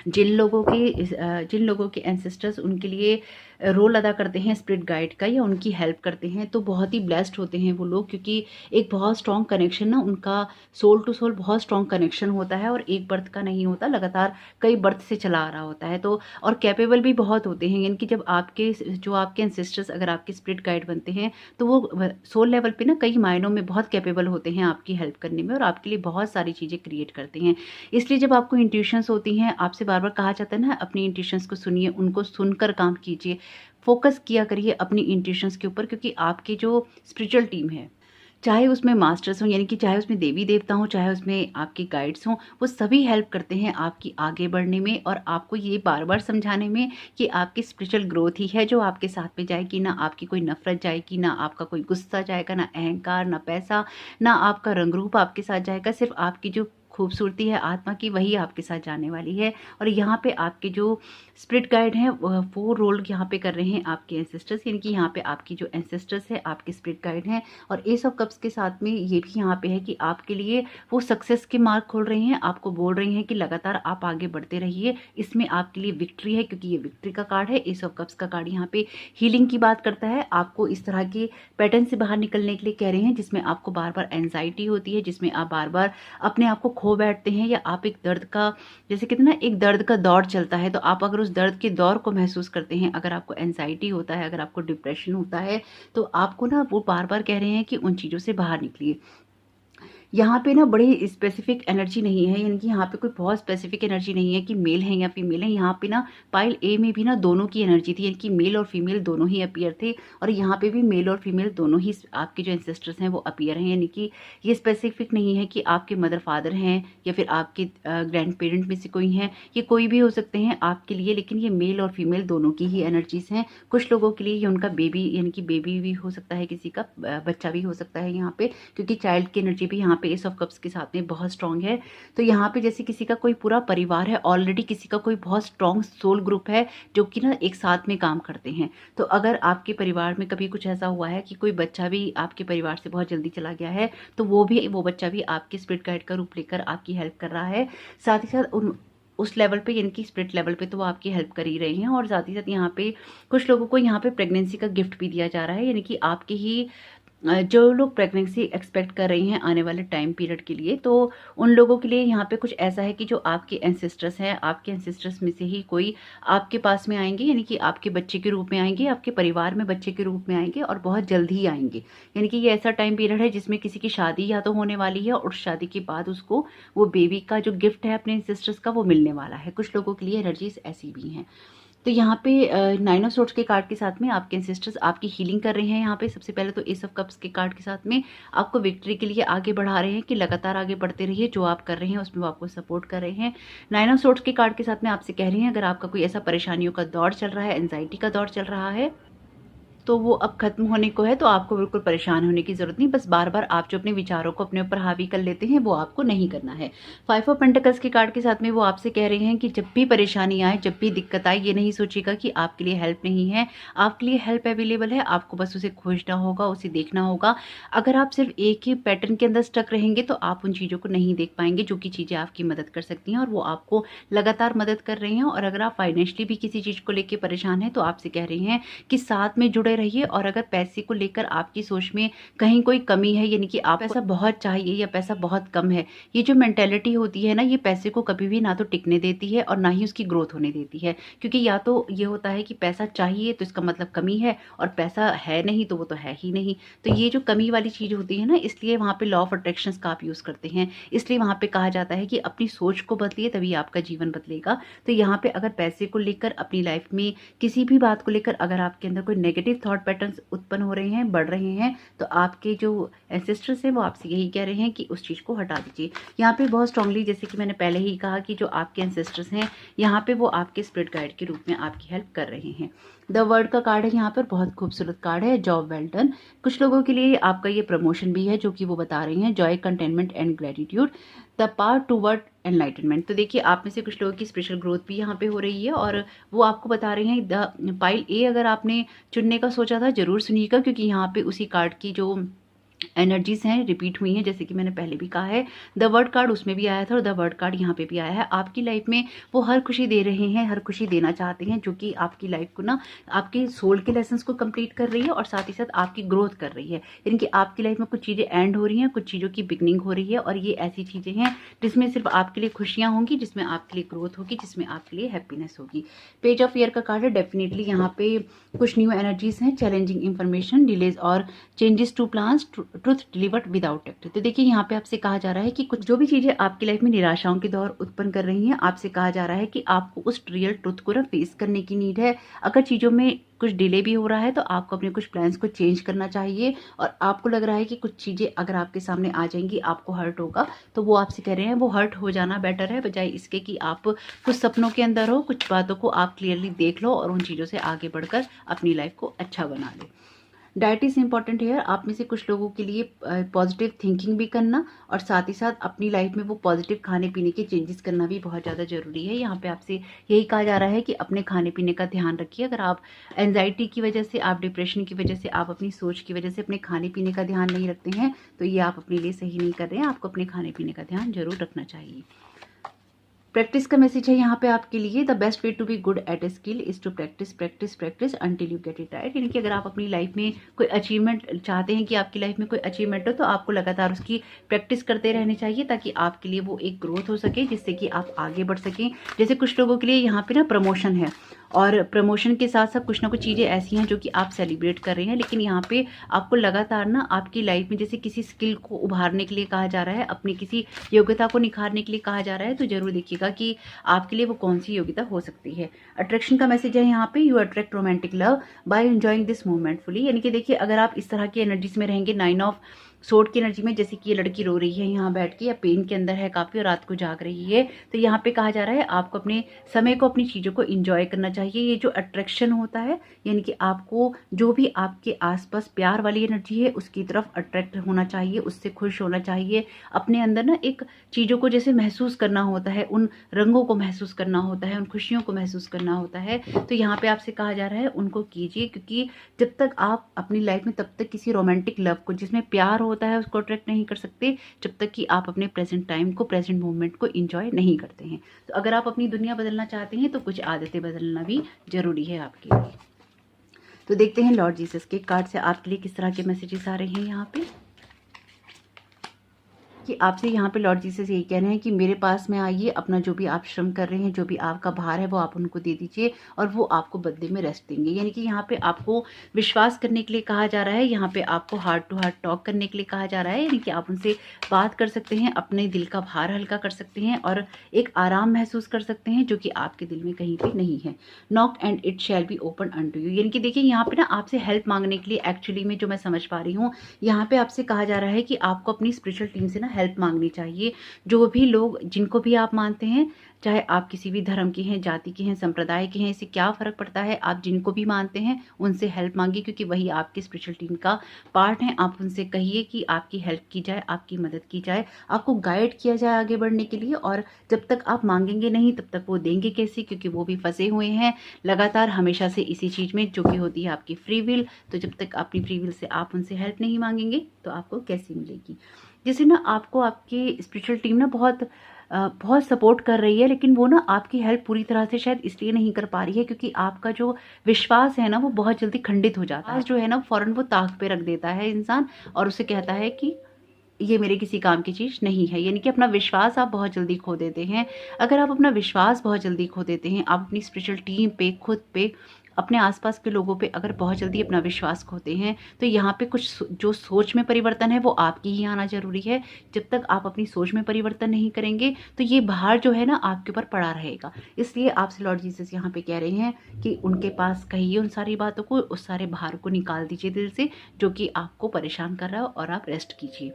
जिन लोगों के एंसेस्टर्स उनके लिए रोल अदा करते हैं स्पिरिट गाइड का या उनकी हेल्प करते हैं तो बहुत ही ब्लेस्ड होते हैं वो लोग, क्योंकि एक बहुत स्ट्रॉन्ग कनेक्शन ना उनका सोल टू सोल बहुत स्ट्रॉन्ग कनेक्शन होता है और एक बर्थ का नहीं होता, लगातार कई बर्थ से चला आ रहा होता है। तो और कैपेबल भी बहुत होते हैं, यानी कि जब आपके एंसेस्टर्स अगर आपके स्पिरिट गाइड बनते हैं तो वो सोल लेवल पे ना कई मायनों में बहुत कैपेबल होते हैं आपकी हेल्प करने में और आपके लिए बहुत सारी चीज़ें क्रिएट करते हैं। इसलिए जब आपको इंट्यूशंस होती हैं, आपसे बार बार कहा जाता है ना अपनी इंट्यूशंस को सुनिए, उनको सुनकर काम कीजिए, फोकस किया करिए अपनी इंट्यूशंस के ऊपर, क्योंकि आपकी जो स्पिरिचुअल टीम है चाहे उसमें मास्टर्स हों, यानी कि चाहे उसमें देवी देवता हों, चाहे उसमें आपके गाइड्स हों, वो सभी हेल्प करते हैं आपकी आगे बढ़ने में और आपको ये बार बार समझाने में कि आपकी स्पिरिचुअल ग्रोथ ही है जो आपके साथ में जाएगी। ना आपकी कोई नफरत जाएगी, ना आपका कोई गुस्सा जाएगा, ना अहंकार, ना पैसा, ना आपका रंग रूप आपके साथ जाएगा। सिर्फ आपकी जो खूबसूरती है आत्मा की वही आपके साथ जाने वाली है। और यहाँ पे आपके जो स्पिरिट गाइड हैं वो रोल यहाँ पे कर रहे हैं आपके एंसेस्टर्स, यानी कि यहाँ पे आपकी जो एंसेस्टर्स है आपके स्पिरिट गाइड हैं। और एस ऑफ कप्स के साथ में ये भी यहाँ पे है कि आपके लिए वो सक्सेस के मार्ग खोल रहे हैं, आपको बोल रहे हैं कि लगातार आप आगे बढ़ते रहिए, इसमें आपके लिए विक्ट्री है, क्योंकि ये विक्ट्री का कार्ड है। एस ऑफ कप्स का कार्ड यहाँ पे हीलिंग की बात करता है, आपको इस तरह के पैटर्न से बाहर निकलने के लिए कह रहे हैं जिसमें आपको बार बार एंजाइटी होती है, जिसमें आप बार बार अपने आप को खो बैठते हैं, या आप एक दर्द का, जैसे कहते हैं ना एक दर्द का दौर चलता है, तो आप अगर उस दर्द के दौर को महसूस करते हैं, अगर आपको एंजाइटी होता है, अगर आपको डिप्रेशन होता है, तो आपको ना वो बार बार कह रहे हैं कि उन चीज़ों से बाहर निकलिए। यहाँ पे ना बड़ी स्पेसिफिक एनर्जी नहीं है, यानी कि यहाँ पे कोई बहुत स्पेसिफिक एनर्जी नहीं है कि मेल है या फीमेल है। यहाँ पे ना पाइल ए में भी ना दोनों की एनर्जी थी, यानी कि मेल और फीमेल दोनों ही अपीयर थे, और यहाँ पे भी मेल और फीमेल दोनों ही आपके जो एंसेस्टर्स हैं वो अपीयर हैं। यानी कि ये स्पेसिफिक नहीं है कि आपके मदर फादर हैं या फिर आपके ग्रैंड पेरेंट में से कोई हैं, ये कोई भी हो सकते हैं आपके लिए, लेकिन ये मेल और फीमेल दोनों की ही एनर्जीज हैं। कुछ लोगों के लिए ये उनका बेबी, यानी कि बेबी भी हो सकता है, किसी का बच्चा भी हो सकता है यहाँ पे, क्योंकि चाइल्ड की एनर्जी भी यहाँ पे एस ऑफ कप्स के साथ में बहुत स्ट्रांग है। तो यहाँ पे जैसे किसी का कोई पूरा परिवार है ऑलरेडी, किसी का कोई बहुत स्ट्रांग सोल ग्रुप है जो कि ना एक साथ में काम करते हैं। तो अगर आपके परिवार में कभी कुछ ऐसा हुआ है कि कोई बच्चा भी आपके परिवार से बहुत जल्दी चला गया है, तो वो बच्चा भी आपके स्पिरिट गाइड का रूप लेकर आपकी हेल्प कर रहा है। साथ ही साथ उस लेवल पे, यानी कि स्पिरिट लेवल पे तो वो आपकी हेल्प कर ही रहे हैं। और साथ ही साथ यहाँ पे कुछ लोगों को यहाँ पे प्रेगनेंसी का गिफ्ट भी दिया जा रहा है, यानी कि आपके ही जो लोग प्रेगनेंसी एक्सपेक्ट कर रही हैं आने वाले टाइम पीरियड के लिए, तो उन लोगों के लिए यहाँ पे कुछ ऐसा है कि जो आपके एंसेस्टर्स हैं, आपके एंसेस्टर्स में से ही कोई आपके पास में आएंगे, यानी कि आपके बच्चे के रूप में आएंगे, आपके परिवार में बच्चे के रूप में आएंगे और बहुत जल्द ही आएंगे। यानी कि ये ऐसा टाइम पीरियड है जिसमें किसी की शादी या तो होने वाली है और शादी के बाद उसको वो बेबी का जो गिफ्ट है अपने एंसेस्टर्स का वो मिलने वाला है। कुछ लोगों के लिए एनर्जीज ऐसी भी हैं। तो यहाँ पे 9 ऑफ सोर्ड्स के कार्ड के साथ में आपके एंसेस्टर्स आपकी हीलिंग कर रहे हैं। यहाँ पे सबसे पहले तो एस ऑफ कप्स के कार्ड के साथ में आपको विक्ट्री के लिए आगे बढ़ा रहे हैं कि लगातार आगे बढ़ते रहिए, जो आप कर रहे हैं उसमें वो आपको सपोर्ट कर रहे हैं। 9 ऑफ सोर्ड्स के कार्ड के साथ में आपसे कह रहे हैं अगर आपका कोई ऐसा परेशानियों का दौर चल रहा है, एंजाइटी का दौर चल रहा है, तो वो अब खत्म होने को है, तो आपको बिल्कुल परेशान होने की जरूरत नहीं। बस बार बार आप जो अपने विचारों को अपने ऊपर हावी कर लेते हैं वो आपको नहीं करना है। 5 ऑफ पेंटिकल्स के कार्ड के साथ में वो आपसे कह रहे हैं कि जब भी परेशानी आए, जब भी दिक्कत आए, ये नहीं सोचिएगा कि आपके लिए हेल्प नहीं है। आपके लिए हेल्प अवेलेबल है, आपको बस उसे खोजना होगा, उसे देखना होगा। अगर आप सिर्फ एक ही पैटर्न के अंदर स्टक रहेंगे तो आप उन चीज़ों को नहीं देख पाएंगे जो कि चीज़ें आपकी मदद कर सकती हैं, और वो आपको लगातार मदद कर रही हैं। और अगर आप फाइनेंशियली भी किसी चीज़ को लेकर परेशान हैं तो आपसे कह रहे हैं कि साथ में जुड़े रहिए। और अगर पैसे को लेकर आपकी सोच में कहीं कोई कमी है, यानी कि आप पैसा बहुत चाहिए या पैसा बहुत कम है, ये जो मेंटेलिटी होती है ना, ये पैसे को कभी भी ना तो टिकने देती है और ना ही उसकी ग्रोथ होने देती है। क्योंकि या तो ये होता है कि पैसा चाहिए तो इसका मतलब कमी है, और पैसा है नहीं तो वो तो है ही नहीं। तो ये जो कमी वाली चीज़ होती है ना, इसलिए वहाँ पे लॉ ऑफ अट्रैक्शन का आप यूज़ करते हैं। इसलिए वहाँ पे कहा जाता है कि अपनी सोच को बदलिए तभी आपका जीवन बदलेगा। तो यहाँ पे अगर पैसे को लेकर, अपनी लाइफ में किसी भी बात को लेकर अगर आपके अंदर कोई नेगेटिव थॉट पैटर्न्स उत्पन्न हो रहे हैं, बढ़ रहे हैं, तो आपके जो एंसेस्टर्स हैं वो आपसे यही कह रहे हैं कि उस चीज़ को हटा दीजिए। यहाँ पे बहुत स्ट्रांगली, जैसे कि मैंने पहले ही कहा, कि जो आपके एंसेस्टर्स हैं यहाँ पे वो आपके स्पिरिट गाइड के रूप में आपकी हेल्प कर रहे हैं। द वर्ड का कार्ड है यहाँ पर, बहुत खूबसूरत कार्ड है, जॉब वेल डन। कुछ लोगों के लिए आपका ये प्रमोशन भी है, जो कि वो बता रही हैं, Joy, containment and gratitude, the power toward enlightenment. तो देखिए, आप में से कुछ लोगों की स्पिरिचुअल ग्रोथ भी यहाँ पे हो रही है, और वो आपको बता रहे हैं द पाइल ए अगर आपने चुनने का सोचा था जरूर सुनिएगा, क्योंकि यहाँ पे उसी कार्ड की जो एनर्जीज हैं रिपीट हुई हैं, जैसे कि मैंने पहले भी कहा है। द वर्ड कार्ड उसमें भी आया था और द वर्ड कार्ड यहाँ पे भी आया है। आपकी लाइफ में वो हर खुशी दे रहे हैं, हर खुशी देना चाहते हैं, जो कि आपकी लाइफ को ना, आपके सोल के लेसन्स को कंप्लीट कर रही है और साथ ही साथ आपकी ग्रोथ कर रही है। यानी कि आपकी लाइफ में कुछ चीज़ें एंड हो रही हैं, कुछ चीज़ों की बिगनिंग हो रही है, और ये ऐसी चीज़ें हैं जिसमें सिर्फ आपके लिए खुशियाँ होंगी, जिसमें आपके लिए ग्रोथ होगी, जिसमें आपके लिए हैप्पीनेस होगी। पेज ऑफ ईयर का कार्ड है। डेफिनेटली यहाँ पे कुछ न्यू एनर्जीज हैं, चैलेंजिंग इंफॉर्मेशन, डिलेज और changes to plans, truth delivered without act. तो देखिए, यहाँ पे आपसे कहा जा रहा है कि कुछ जो भी चीजें आपकी लाइफ में निराशाओं के दौर उत्पन्न कर रही हैं, आपसे कहा जा रहा है कि आपको उस रियल ट्रुथ को ना फेस करने की नीड है। अगर चीजों में कुछ डिले भी हो रहा है तो आपको अपने कुछ प्लान्स को चेंज करना चाहिए, और आपको लग रहा है कि कुछ चीजें अगर आपके सामने आ जाएंगी आपको हर्ट होगा, तो वो आपसे कह रहे हैं वो हर्ट हो जाना बेटर है, बजाय इसके कि आप कुछ सपनों के अंदर हो, कुछ बातों को आप क्लियरली देख लो और उन चीज़ों से आगे बढ़कर अपनी लाइफ को अच्छा बना ले। डाइट इज इंपॉर्टेंट है। आप में से कुछ लोगों के लिए पॉजिटिव थिंकिंग भी करना, और साथ ही साथ अपनी लाइफ में वो पॉजिटिव खाने पीने के चेंजेस करना भी बहुत ज़्यादा जरूरी है। यहाँ पे आपसे यही कहा जा रहा है कि अपने खाने पीने का ध्यान रखिए। अगर आप एंजाइटी की वजह से, आप डिप्रेशन की वजह से, आप अपनी सोच की वजह से अपने खाने पीने का ध्यान नहीं रखते हैं, तो ये आप अपने लिए सही नहीं कर रहे हैं। आपको अपने खाने पीने का ध्यान जरूर रखना चाहिए। प्रैक्टिस का मैसेज है यहाँ पे आपके लिए, the best way to be good at a skill is to practise practise practise until you get it right. यानी कि अगर आप अपनी लाइफ में कोई अचीवमेंट चाहते हैं, कि आपकी लाइफ में कोई अचीवमेंट हो, तो आपको लगातार उसकी प्रैक्टिस करते रहनी चाहिए, ताकि आपके लिए वो एक ग्रोथ हो सके, जिससे कि आप आगे बढ़ सकें। जैसे कुछ लोगों के लिए यहाँ पे ना प्रमोशन है, और प्रमोशन के साथ साथ कुछ ना कुछ चीज़ें ऐसी हैं जो कि आप सेलिब्रेट कर रहे हैं, लेकिन यहाँ पे आपको लगातार ना आपकी लाइफ में जैसे किसी स्किल को उभारने के लिए कहा जा रहा है, अपनी किसी योग्यता को निखारने के लिए कहा जा रहा है, तो जरूर देखिएगा कि आपके लिए वो कौन सी योग्यता हो सकती है। अट्रैक्शन का मैसेज है यहाँ पे, you attract romantic love by enjoying this moment fully. यानी कि देखिए, अगर आप इस तरह की एनर्जीज में रहेंगे, 9 ऑफ सोर्ड की एनर्जी में, जैसे कि ये लड़की रो रही है यहाँ बैठ के, या पेन के अंदर है काफी और रात को जाग रही है, तो यहाँ पे कहा जा रहा है आपको अपने समय को, अपनी चीजों को एंजॉय करना चाहिए। ये जो अट्रैक्शन होता है, यानी कि आपको जो भी आपके आसपास प्यार वाली एनर्जी है उसकी तरफ अट्रैक्ट होना चाहिए, उससे खुश होना चाहिए। अपने अंदर ना एक चीजों को जैसे महसूस करना होता है, उन रंगों को महसूस करना होता है, उन खुशियों को महसूस करना होता है। तो यहाँ पे आपसे कहा जा रहा है उनको कीजिए, क्योंकि जब तक आप अपनी लाइफ में तब तक किसी रोमांटिक लव को, जिसमें प्यार होता है, उसको अट्रैक्ट नहीं कर सकते, जब तक कि आप अपने प्रेजेंट टाइम को, प्रेजेंट मोमेंट को एंजॉय नहीं करते हैं। तो अगर आप अपनी दुनिया बदलना चाहते हैं तो कुछ आदतें बदलना भी जरूरी है आपके लिए। तो देखते हैं लॉर्ड जीसस के कार्ड से आपके लिए किस तरह के मैसेजेस आ रहे हैं यहाँ पे, कि आपसे यहाँ पे लॉर्ड जीसस यही कह रहे हैं कि मेरे पास में आइए, अपना जो भी आप श्रम कर रहे हैं, जो भी आपका भार है, वो आप उनको दे दीजिए, और वो आपको बदले में रेस्ट देंगे। यानी कि यहाँ पे आपको विश्वास करने के लिए कहा जा रहा है, यहाँ पे आपको हार्ट टू हार्ट टॉक करने के लिए कहा जा रहा है, यानी कि आप उनसे बात कर सकते हैं, अपने दिल का भार हल्का कर सकते हैं, और एक आराम महसूस कर सकते हैं, जो कि आपके दिल में कहीं पर नहीं है। Knock and it shall be open unto you. यानी कि देखिए, यहाँ पे ना आपसे हेल्प मांगने के लिए, एक्चुअली में जो मैं समझ पा रही हूँ, यहाँ पे आपसे कहा जा रहा है कि आपको अपनी स्पिरिचुअल टीम से ना हेल्प मांगनी चाहिए। जो भी लोग, जिनको भी आप मानते हैं, चाहे आप किसी भी धर्म के हैं, जाति के हैं, संप्रदाय के हैं, इससे क्या फ़र्क पड़ता है। आप जिनको भी मानते हैं उनसे हेल्प मांगिए, क्योंकि वही आपकी स्पिरिचुअल टीम का पार्ट हैं। आप उनसे कहिए कि आपकी हेल्प की जाए, आपकी मदद की जाए, आपको गाइड किया जाए आगे बढ़ने के लिए। और जब तक आप मांगेंगे नहीं तब तक वो देंगे कैसे, क्योंकि वो भी फंसे हुए हैं लगातार हमेशा से इसी चीज़ में, जो कि होती है आपकी फ्री विल। तो जब तक अपनी फ्री विल से आप उनसे हेल्प नहीं मांगेंगे तो आपको कैसे मिलेगी। जैसे ना आपको आपकी स्पिरिचुअल टीम ना बहुत सपोर्ट कर रही है, लेकिन वो ना आपकी हेल्प पूरी तरह से शायद इसलिए नहीं कर पा रही है क्योंकि आपका जो विश्वास है ना वो बहुत जल्दी खंडित हो जाता है। जो है ना फौरन वो ताक पे रख देता है इंसान, और उसे कहता है कि ये मेरे किसी काम की चीज़ नहीं है। यानी कि अपना विश्वास आप बहुत जल्दी खो देते हैं। अगर आप अपना विश्वास बहुत जल्दी खो देते हैं, आप अपनी स्पिरिचुअल टीम पे, खुद पे, अपने आसपास के लोगों पे अगर बहुत जल्दी अपना विश्वास खोते हैं, तो यहाँ पे कुछ जो सोच में परिवर्तन है वो आपकी ही आना ज़रूरी है। जब तक आप अपनी सोच में परिवर्तन नहीं करेंगे तो ये भार जो है ना आपके ऊपर पड़ा रहेगा। इसलिए आपसे लॉर्ड जीसस यहाँ पे कह रहे हैं कि उनके पास कहिए उन सारी बातों को, उस सारे भार को निकाल दीजिए दिल से जो कि आपको परेशान कर रहा है, और आप रेस्ट कीजिए।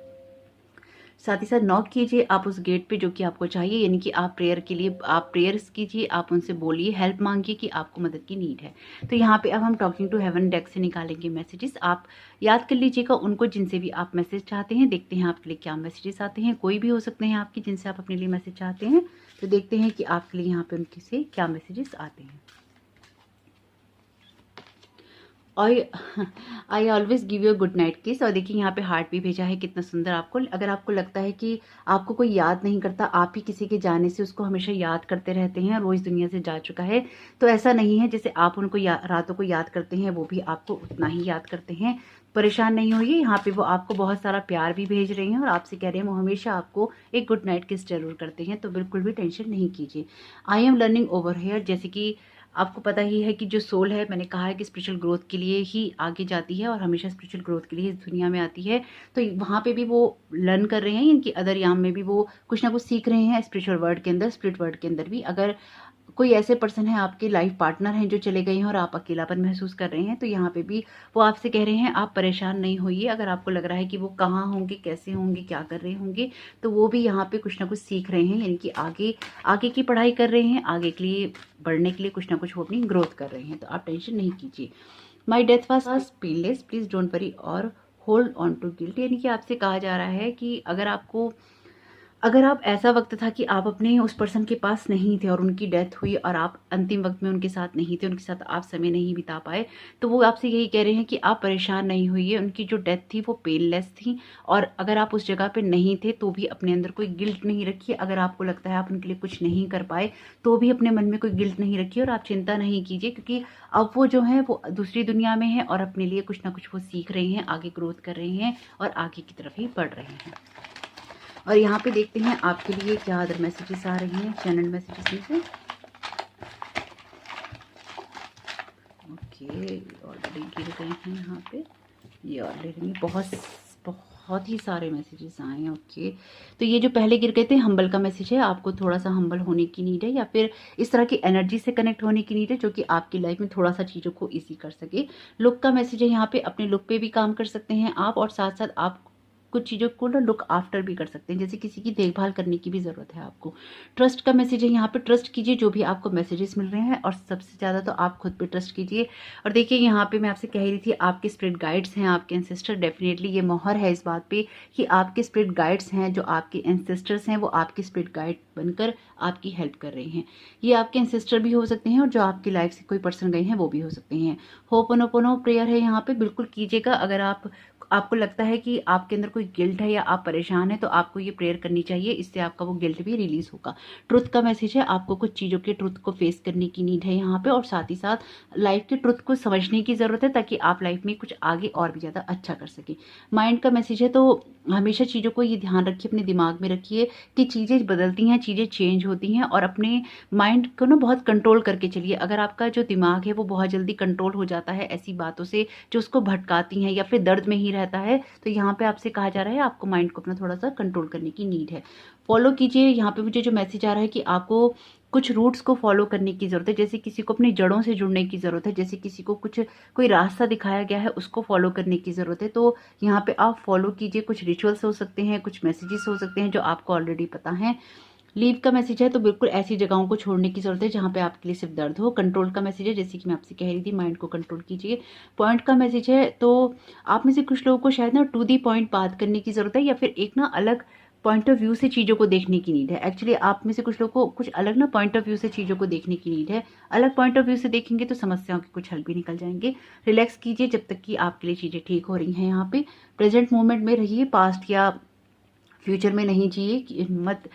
साथ ही साथ नॉक कीजिए आप उस गेट पे जो कि आपको चाहिए, यानी कि आप प्रेयर के लिए आप प्रेयर्स कीजिए, आप उनसे बोलिए, हेल्प मांगिए कि आपको मदद की नीड है। तो यहाँ पे अब हम टॉकिंग टू हेवन डेक से निकालेंगे मैसेजेस। आप याद कर लीजिएगा उनको जिनसे भी आप मैसेज चाहते हैं। देखते हैं आपके लिए क्या मैसेजेस आते हैं। कोई भी हो सकते हैं आपके जिनसे आप अपने लिए मैसेज चाहते हैं। तो देखते हैं कि आपके लिए यहाँ पे उनके से क्या मैसेजेस आते हैं। I always give you good night किस। और देखिए यहाँ पे हार्ट भी भेजा है, कितना सुंदर। आपको अगर आपको लगता है कि आपको कोई याद नहीं करता, आप ही किसी के जाने से उसको हमेशा याद करते रहते हैं, वो इस दुनिया से जा चुका है, तो ऐसा नहीं है। जैसे आप उनको रातों को याद करते हैं, वो भी आपको उतना ही याद करते हैं। परेशान नहीं होइए, यहाँ पे वो आपको बहुत सारा प्यार भी भेज रहे हैं और आपसे कह रहे हैं वो हमेशा आपको एक गुड नाइट किस जरूर करते हैं। तो बिल्कुल भी टेंशन नहीं कीजिए। I am learning over here. जैसे कि आपको पता ही है कि जो सोल है, मैंने कहा है कि स्पिरिचुअल ग्रोथ के लिए ही आगे जाती है और हमेशा स्पिरिचुअल ग्रोथ के लिए इस दुनिया में आती है। तो वहाँ पे भी वो लर्न कर रहे हैं, इनकी अदर याम में भी वो कुछ ना कुछ सीख रहे हैं स्पिरिचुअल वर्ल्ड के अंदर, स्पिरिट वर्ल्ड के अंदर भी। अगर कोई ऐसे पर्सन है आपके लाइफ पार्टनर हैं जो चले गए हैं और आप अकेलापन महसूस कर रहे हैं, तो यहाँ पे भी वो आपसे कह रहे हैं आप परेशान नहीं होइए। अगर आपको लग रहा है कि वो कहाँ होंगे, कैसे होंगे, क्या कर रहे होंगे, तो वो भी यहाँ पे कुछ ना कुछ सीख रहे हैं, यानी कि आगे की पढ़ाई कर रहे हैं, आगे के लिए बढ़ने के लिए कुछ ना कुछ वो अपनी ग्रोथ कर रहे हैं। तो आप टेंशन नहीं कीजिए। माई death was painless, please don't worry और होल्ड ऑन टू गिल्ट। यानी कि आपसे कहा जा रहा है कि अगर आप ऐसा वक्त था कि आप अपने उस पर्सन के पास नहीं थे और उनकी डेथ हुई और आप अंतिम वक्त में उनके साथ नहीं थे, उनके साथ आप समय नहीं बिता पाए, तो वो आपसे यही कह रहे हैं कि आप परेशान नहीं होइए। उनकी जो डेथ थी वो पेनलेस थी, और अगर आप उस जगह पे नहीं थे तो भी अपने अंदर कोई गिल्ट नहीं रखिए। अगर आपको लगता है आप उनके लिए कुछ नहीं कर पाए तो भी अपने मन में कोई गिल्ट नहीं रखिए और आप चिंता नहीं कीजिए, क्योंकि अब वो जो है वो दूसरी दुनिया में है और अपने लिए कुछ ना कुछ वो सीख रहे हैं, आगे ग्रोथ कर रहे हैं और आगे की तरफ ही बढ़ रहे हैं। और यहाँ पे देखते हैं आपके लिए क्या अदर मैसेजेस आ रहे हैं चैनल मैसेजेस में से। ओके, ऑलरेडी गिर गए हैं यहाँ पे, ये ऑलरेडी बहुत ही सारे मैसेजेस आए हैं। ओके, तो ये जो पहले गिर गए थे हम्बल का मैसेज है, आपको थोड़ा सा हम्बल होने की नीड है या फिर इस तरह की एनर्जी से कनेक्ट होने की नीड है जो कि आपकी लाइफ में थोड़ा सा चीज़ों को ईजी कर सके। लुक का मैसेज है, यहाँ पे अपने लुक पे भी काम कर सकते हैं आप, और साथ साथ आप कुछ चीज़ों को ना लुक आफ्टर भी कर सकते हैं, जैसे किसी की देखभाल करने की भी ज़रूरत है आपको। ट्रस्ट का मैसेज है, यहाँ पे ट्रस्ट कीजिए जो भी आपको मैसेजेस मिल रहे हैं, और सबसे ज़्यादा तो आप खुद पे ट्रस्ट कीजिए। और देखिए यहाँ पे मैं आपसे कह रही थी आपके स्पिरिट गाइड्स हैं, आपके एंसेस्टर, डेफिनेटली ये मोहर है इस बात पे कि आपके स्पिरिट गाइड्स हैं, जो आपके एंसेस्टर्स हैं वो आपके स्पिरिट गाइड बनकर आपकी हेल्प कर रहे हैं। ये आपके एंसेस्टर भी हो सकते हैं और जो आपकी लाइफ से कोई पर्सन गए हैं वो भी हो सकते हैं। होपोनोपोनो प्रेयर है, यहाँ पे बिल्कुल कीजिएगा। अगर आपको लगता है कि आपके अंदर कोई गिल्ट है या आप परेशान हैं तो आपको ये प्रेयर करनी चाहिए, इससे आपका वो गिल्ट भी रिलीज होगा। ट्रुथ का मैसेज है, आपको कुछ चीज़ों के ट्रुथ को फेस करने की नीड है यहाँ पे, और साथ ही साथ लाइफ के ट्रुथ को समझने की ज़रूरत है ताकि आप लाइफ में कुछ आगे और भी ज़्यादा अच्छा कर सकें। माइंड का मैसेज है, तो हमेशा चीज़ों को ये ध्यान रखिए, अपने दिमाग में रखिए कि चीज़ें बदलती हैं, चीज़ें चेंज होती हैं, और अपने माइंड को ना बहुत कंट्रोल करके चलिए। अगर आपका जो दिमाग है वो बहुत जल्दी कंट्रोल हो जाता है ऐसी बातों से जो उसको भटकाती हैं या फिर दर्द में ही रहता है, तो यहाँ पे आपसे कहा जा रहा है आपको माइंड को अपना थोड़ा सा कंट्रोल करने की नीड है। फॉलो कीजिए। यहाँ पे मुझे जो मैसेज आ रहा है कि आपको कुछ रूट्स को फॉलो करने की ज़रूरत है, जैसे किसी को अपनी जड़ों से जुड़ने की ज़रूरत है, जैसे किसी को कुछ कोई रास्ता दिखाया गया है उसको फॉलो करने की ज़रूरत है। तो यहाँ पे आप फॉलो कीजिए। कुछ रिचुअल्स हो सकते हैं, कुछ मैसेजेस हो सकते हैं जो आपको ऑलरेडी पता हैं। लीव का मैसेज है, तो बिल्कुल ऐसी जगहों को छोड़ने की ज़रूरत है जहाँ पे आपके लिए सिर्फ दर्द हो। कंट्रोल का मैसेज है, जैसे कि मैं आपसे कह रही थी, माइंड को कंट्रोल कीजिए। पॉइंट का मैसेज है, तो आप में से कुछ लोगों को शायद ना टू दी पॉइंट बात करने की ज़रूरत है, या फिर एक ना अलग पॉइंट ऑफ व्यू से चीज़ों को देखने की नीड है। एक्चुअली आप में से कुछ लोगों को कुछ अलग ना पॉइंट ऑफ व्यू से चीज़ों को देखने की नीड है। अलग पॉइंट ऑफ व्यू से देखेंगे तो समस्याओं के कुछ हल भी निकल जाएंगे। रिलैक्स कीजिए जब तक कि आपके लिए चीज़ें ठीक हो रही हैं। यहाँ पे प्रेजेंट मोमेंट में रहिए, पास्ट या फ्यूचर में नहीं जिए। मत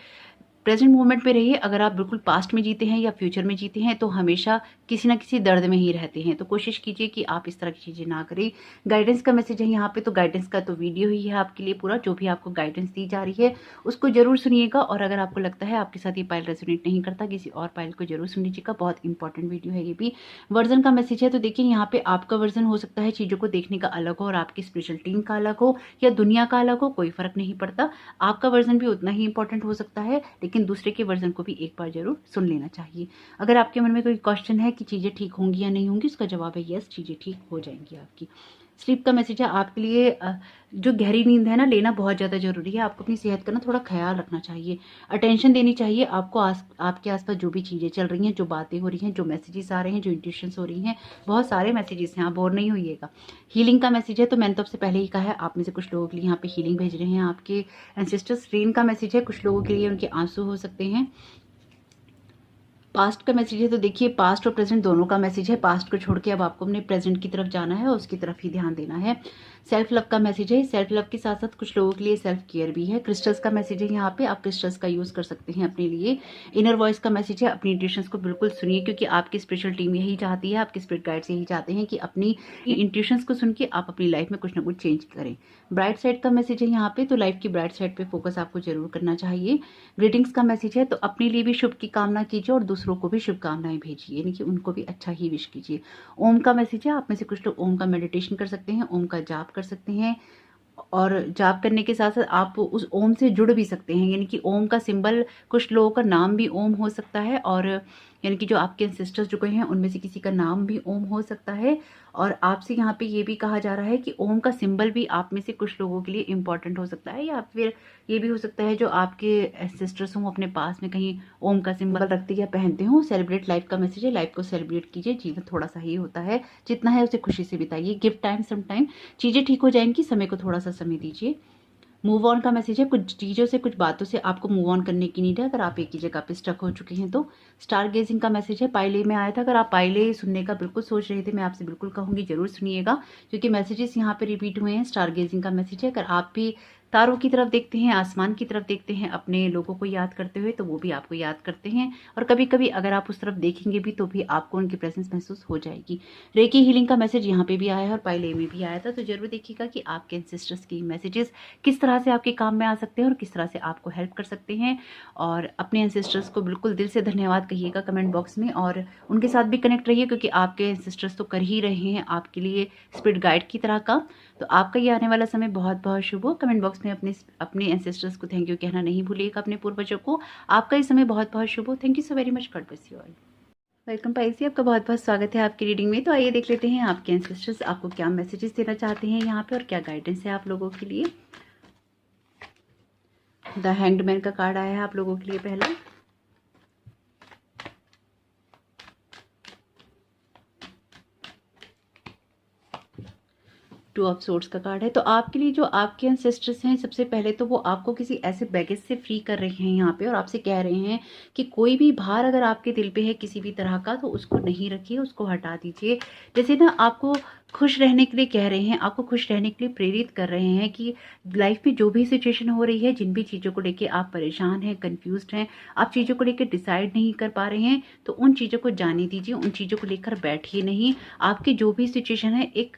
प्रेजेंट मोमेंट में रहिए। अगर आप बिल्कुल पास्ट में जीते हैं या फ्यूचर में जीते हैं तो हमेशा किसी ना किसी दर्द में ही रहते हैं, तो कोशिश कीजिए कि आप इस तरह की चीज़ें ना करें। गाइडेंस का मैसेज है यहाँ पे, तो गाइडेंस का तो वीडियो ही है आपके लिए पूरा। जो भी आपको गाइडेंस दी जा रही है उसको जरूर सुनिएगा, और अगर आपको लगता है आपके साथ ये पाइल रेजोनेट नहीं करता, किसी और पाइल को जरूर सुन लीजिएगा। बहुत इंपॉर्टेंट वीडियो है ये भी। वर्जन का मैसेज है, तो देखिए यहाँ पे आपका वर्जन हो सकता है चीज़ों को देखने का अलग हो और आपकी स्पिरिचुअल टीम का अलग हो या दुनिया का अलग हो, कोई फर्क नहीं पड़ता। आपका वर्जन भी उतना ही इंपॉर्टेंट हो सकता है, लेकिन दूसरे के वर्जन को भी एक बार जरूर सुन लेना चाहिए। अगर आपके मन में कोई क्वेश्चन है कि चीज़ें ठीक होंगी या नहीं होंगी, उसका जवाब है यस, चीज़ें ठीक हो जाएंगी आपकी। स्लीप का मैसेज है आपके लिए, जो गहरी नींद है ना लेना बहुत ज़्यादा ज़रूरी है। आपको अपनी सेहत का ना थोड़ा ख्याल रखना चाहिए, अटेंशन देनी चाहिए आपको। आपके आसपास जो भी चीज़ें चल रही हैं, जो बातें हो रही हैं, जो मैसेजेस आ रहे हैं, जो इंट्यूशंस हो रही हैं, बहुत सारे मैसेजेस हैं, आप बोर नहीं होइएगा। हीलिंग का मैसेज है, तो मैंने तो आपसे पहले ही कहा है, आप में से कुछ लोगों के लिए यहाँ पे हीलिंग भेज रहे हैं आपके एंसेस्टर्स। रेन का मैसेज है, कुछ लोगों के लिए उनके आंसू हो सकते हैं। पास्ट का मैसेज है, तो देखिए पास्ट और प्रेजेंट दोनों का मैसेज है। पास्ट को छोड़ के अब आपको अपने प्रेजेंट की तरफ जाना है और उसकी तरफ ही ध्यान देना है। सेल्फ लव का मैसेज है। सेल्फ लव के साथ साथ कुछ लोगों के लिए सेल्फ केयर भी है। क्रिस्टल्स का मैसेज है, यहाँ पे आप क्रिस्टल्स का यूज कर सकते हैं अपने लिए। इनर वॉइस का मैसेज है, अपनी इंट्यूशंस को बिल्कुल सुनिए, क्योंकि आपकी स्पिरिचुअल टीम यही चाहती है, आपके स्पिरिट गाइड्स यही चाहते हैं कि अपनी इंट्यूशंस को सुन के आप अपनी लाइफ में कुछ ना कुछ चेंज करें। ब्राइट साइड का मैसेज है यहाँ पे, तो लाइफ की ब्राइट साइड पे फोकस आपको जरूर करना चाहिए। ग्रीटिंग्स का मैसेज है, तो अपने लिए भी शुभ की कामना कीजिए और दूसरों को भी शुभकामनाएं भेजिए, यानी कि उनको भी अच्छा ही विश कीजिए। ओम का मैसेज है, आप में से कुछ लोग ओम का मेडिटेशन कर सकते हैं, ओम का जाप कर सकते हैं, और जाप करने के साथ साथ आप उस ओम से जुड़ भी सकते हैं, यानी कि ओम का सिंबल, कुछ लोगों का नाम भी ओम हो सकता है, और यानी कि जो आपके एंसेस्टर्स जो गए हैं उनमें से किसी का नाम भी ओम हो सकता है। और आपसे यहाँ पे ये भी कहा जा रहा है कि ओम का सिंबल भी आप में से कुछ लोगों के लिए इंपॉर्टेंट हो सकता है, या फिर ये भी हो सकता है जो आपके एंसेस्टर्स हों अपने पास में कहीं ओम का सिंबल रखते या पहनते हों। सेलिब्रेट लाइफ का मैसेज है, लाइफ को सेलिब्रेट कीजिए। जीवन थोड़ा सा ही होता है, जितना है उसे खुशी से बिताइए। गिव टाइम सम टाइम, चीज़ें ठीक हो जाएंगी, समय को थोड़ा सा समय दीजिए। मूव ऑन का मैसेज है, कुछ चीज़ों से, कुछ बातों से आपको मूव ऑन करने की नीड है, अगर आप एक ही जगह पे स्टक हो चुके हैं तो। स्टार गेजिंग का मैसेज है, पाइले में आया था, अगर आप पाइले सुनने का बिल्कुल सोच रहे थे, मैं आपसे बिल्कुल कहूँगी जरूर सुनिएगा, क्योंकि मैसेजेस यहाँ पे रिपीट हुए हैं। स्टार गेजिंग का मैसेज है, अगर आप भी तारों की तरफ देखते हैं, आसमान की तरफ देखते हैं अपने लोगों को याद करते हुए, तो वो भी आपको याद करते हैं, और कभी कभी अगर आप उस तरफ देखेंगे भी तो भी आपको उनकी प्रेजेंस महसूस हो जाएगी। रेकी हीलिंग का मैसेज यहाँ पे भी आया है और पाइले में भी आया था, तो जरूर देखिएगा कि आपके एंसेस्टर्स की मैसेजेस किस तरह से आपके काम में आ सकते हैं और किस तरह से आपको हेल्प कर सकते हैं। और अपने एंसेस्टर्स को बिल्कुल दिल से धन्यवाद कहिएगा कमेंट बॉक्स में, और उनके साथ भी कनेक्ट रहिए, क्योंकि आपके एंसेस्टर्स तो कर ही रहे हैं आपके लिए स्पिरिट गाइड की तरह का। तो आपका ये आने वाला समय बहुत बहुत शुभ हो। कमेंट बॉक्स में अपने एंसेस्टर्स को थैंक यू कहना नहीं भूलिएगा, अपने पूर्वजों को। आपका ये समय बहुत बहुत शुभ हो। Thank you so very much, God bless you all. Welcome Pisces, आपका बहुत बहुत स्वागत है आपकी रीडिंग में। तो आइए देख लेते हैं आपके एंसेस्टर्स आपको क्या मैसेजेस देना चाहते हैं यहाँ पे, और क्या गाइडेंस है आप लोगों के लिए। द हैंग्ड का कार्ड आया है आप लोगों के लिए पहला। टू ऑफ सोर्ड्स का कार्ड है, तो आपके लिए जो आपके एंसेस्टर्स हैं, सबसे पहले तो वो आपको किसी ऐसे बैगेज से फ्री कर रहे हैं यहाँ पे, और आपसे कह रहे हैं कि कोई भी भार अगर आपके दिल पे है किसी भी तरह का, तो उसको नहीं रखिए, उसको हटा दीजिए। जैसे ना आपको खुश रहने के लिए कह रहे हैं, आपको खुश रहने के लिए प्रेरित कर रहे हैं कि लाइफ में जो भी सिचुएशन हो रही है, जिन भी चीज़ों को लेके आप परेशान हैं, कंफ्यूज्ड हैं, आप चीज़ों को लेकर डिसाइड नहीं कर पा रहे हैं, तो उन चीज़ों को जाने दीजिए, उन चीज़ों को लेकर बैठिए नहीं। आपकी जो भी सिचुएशन है, एक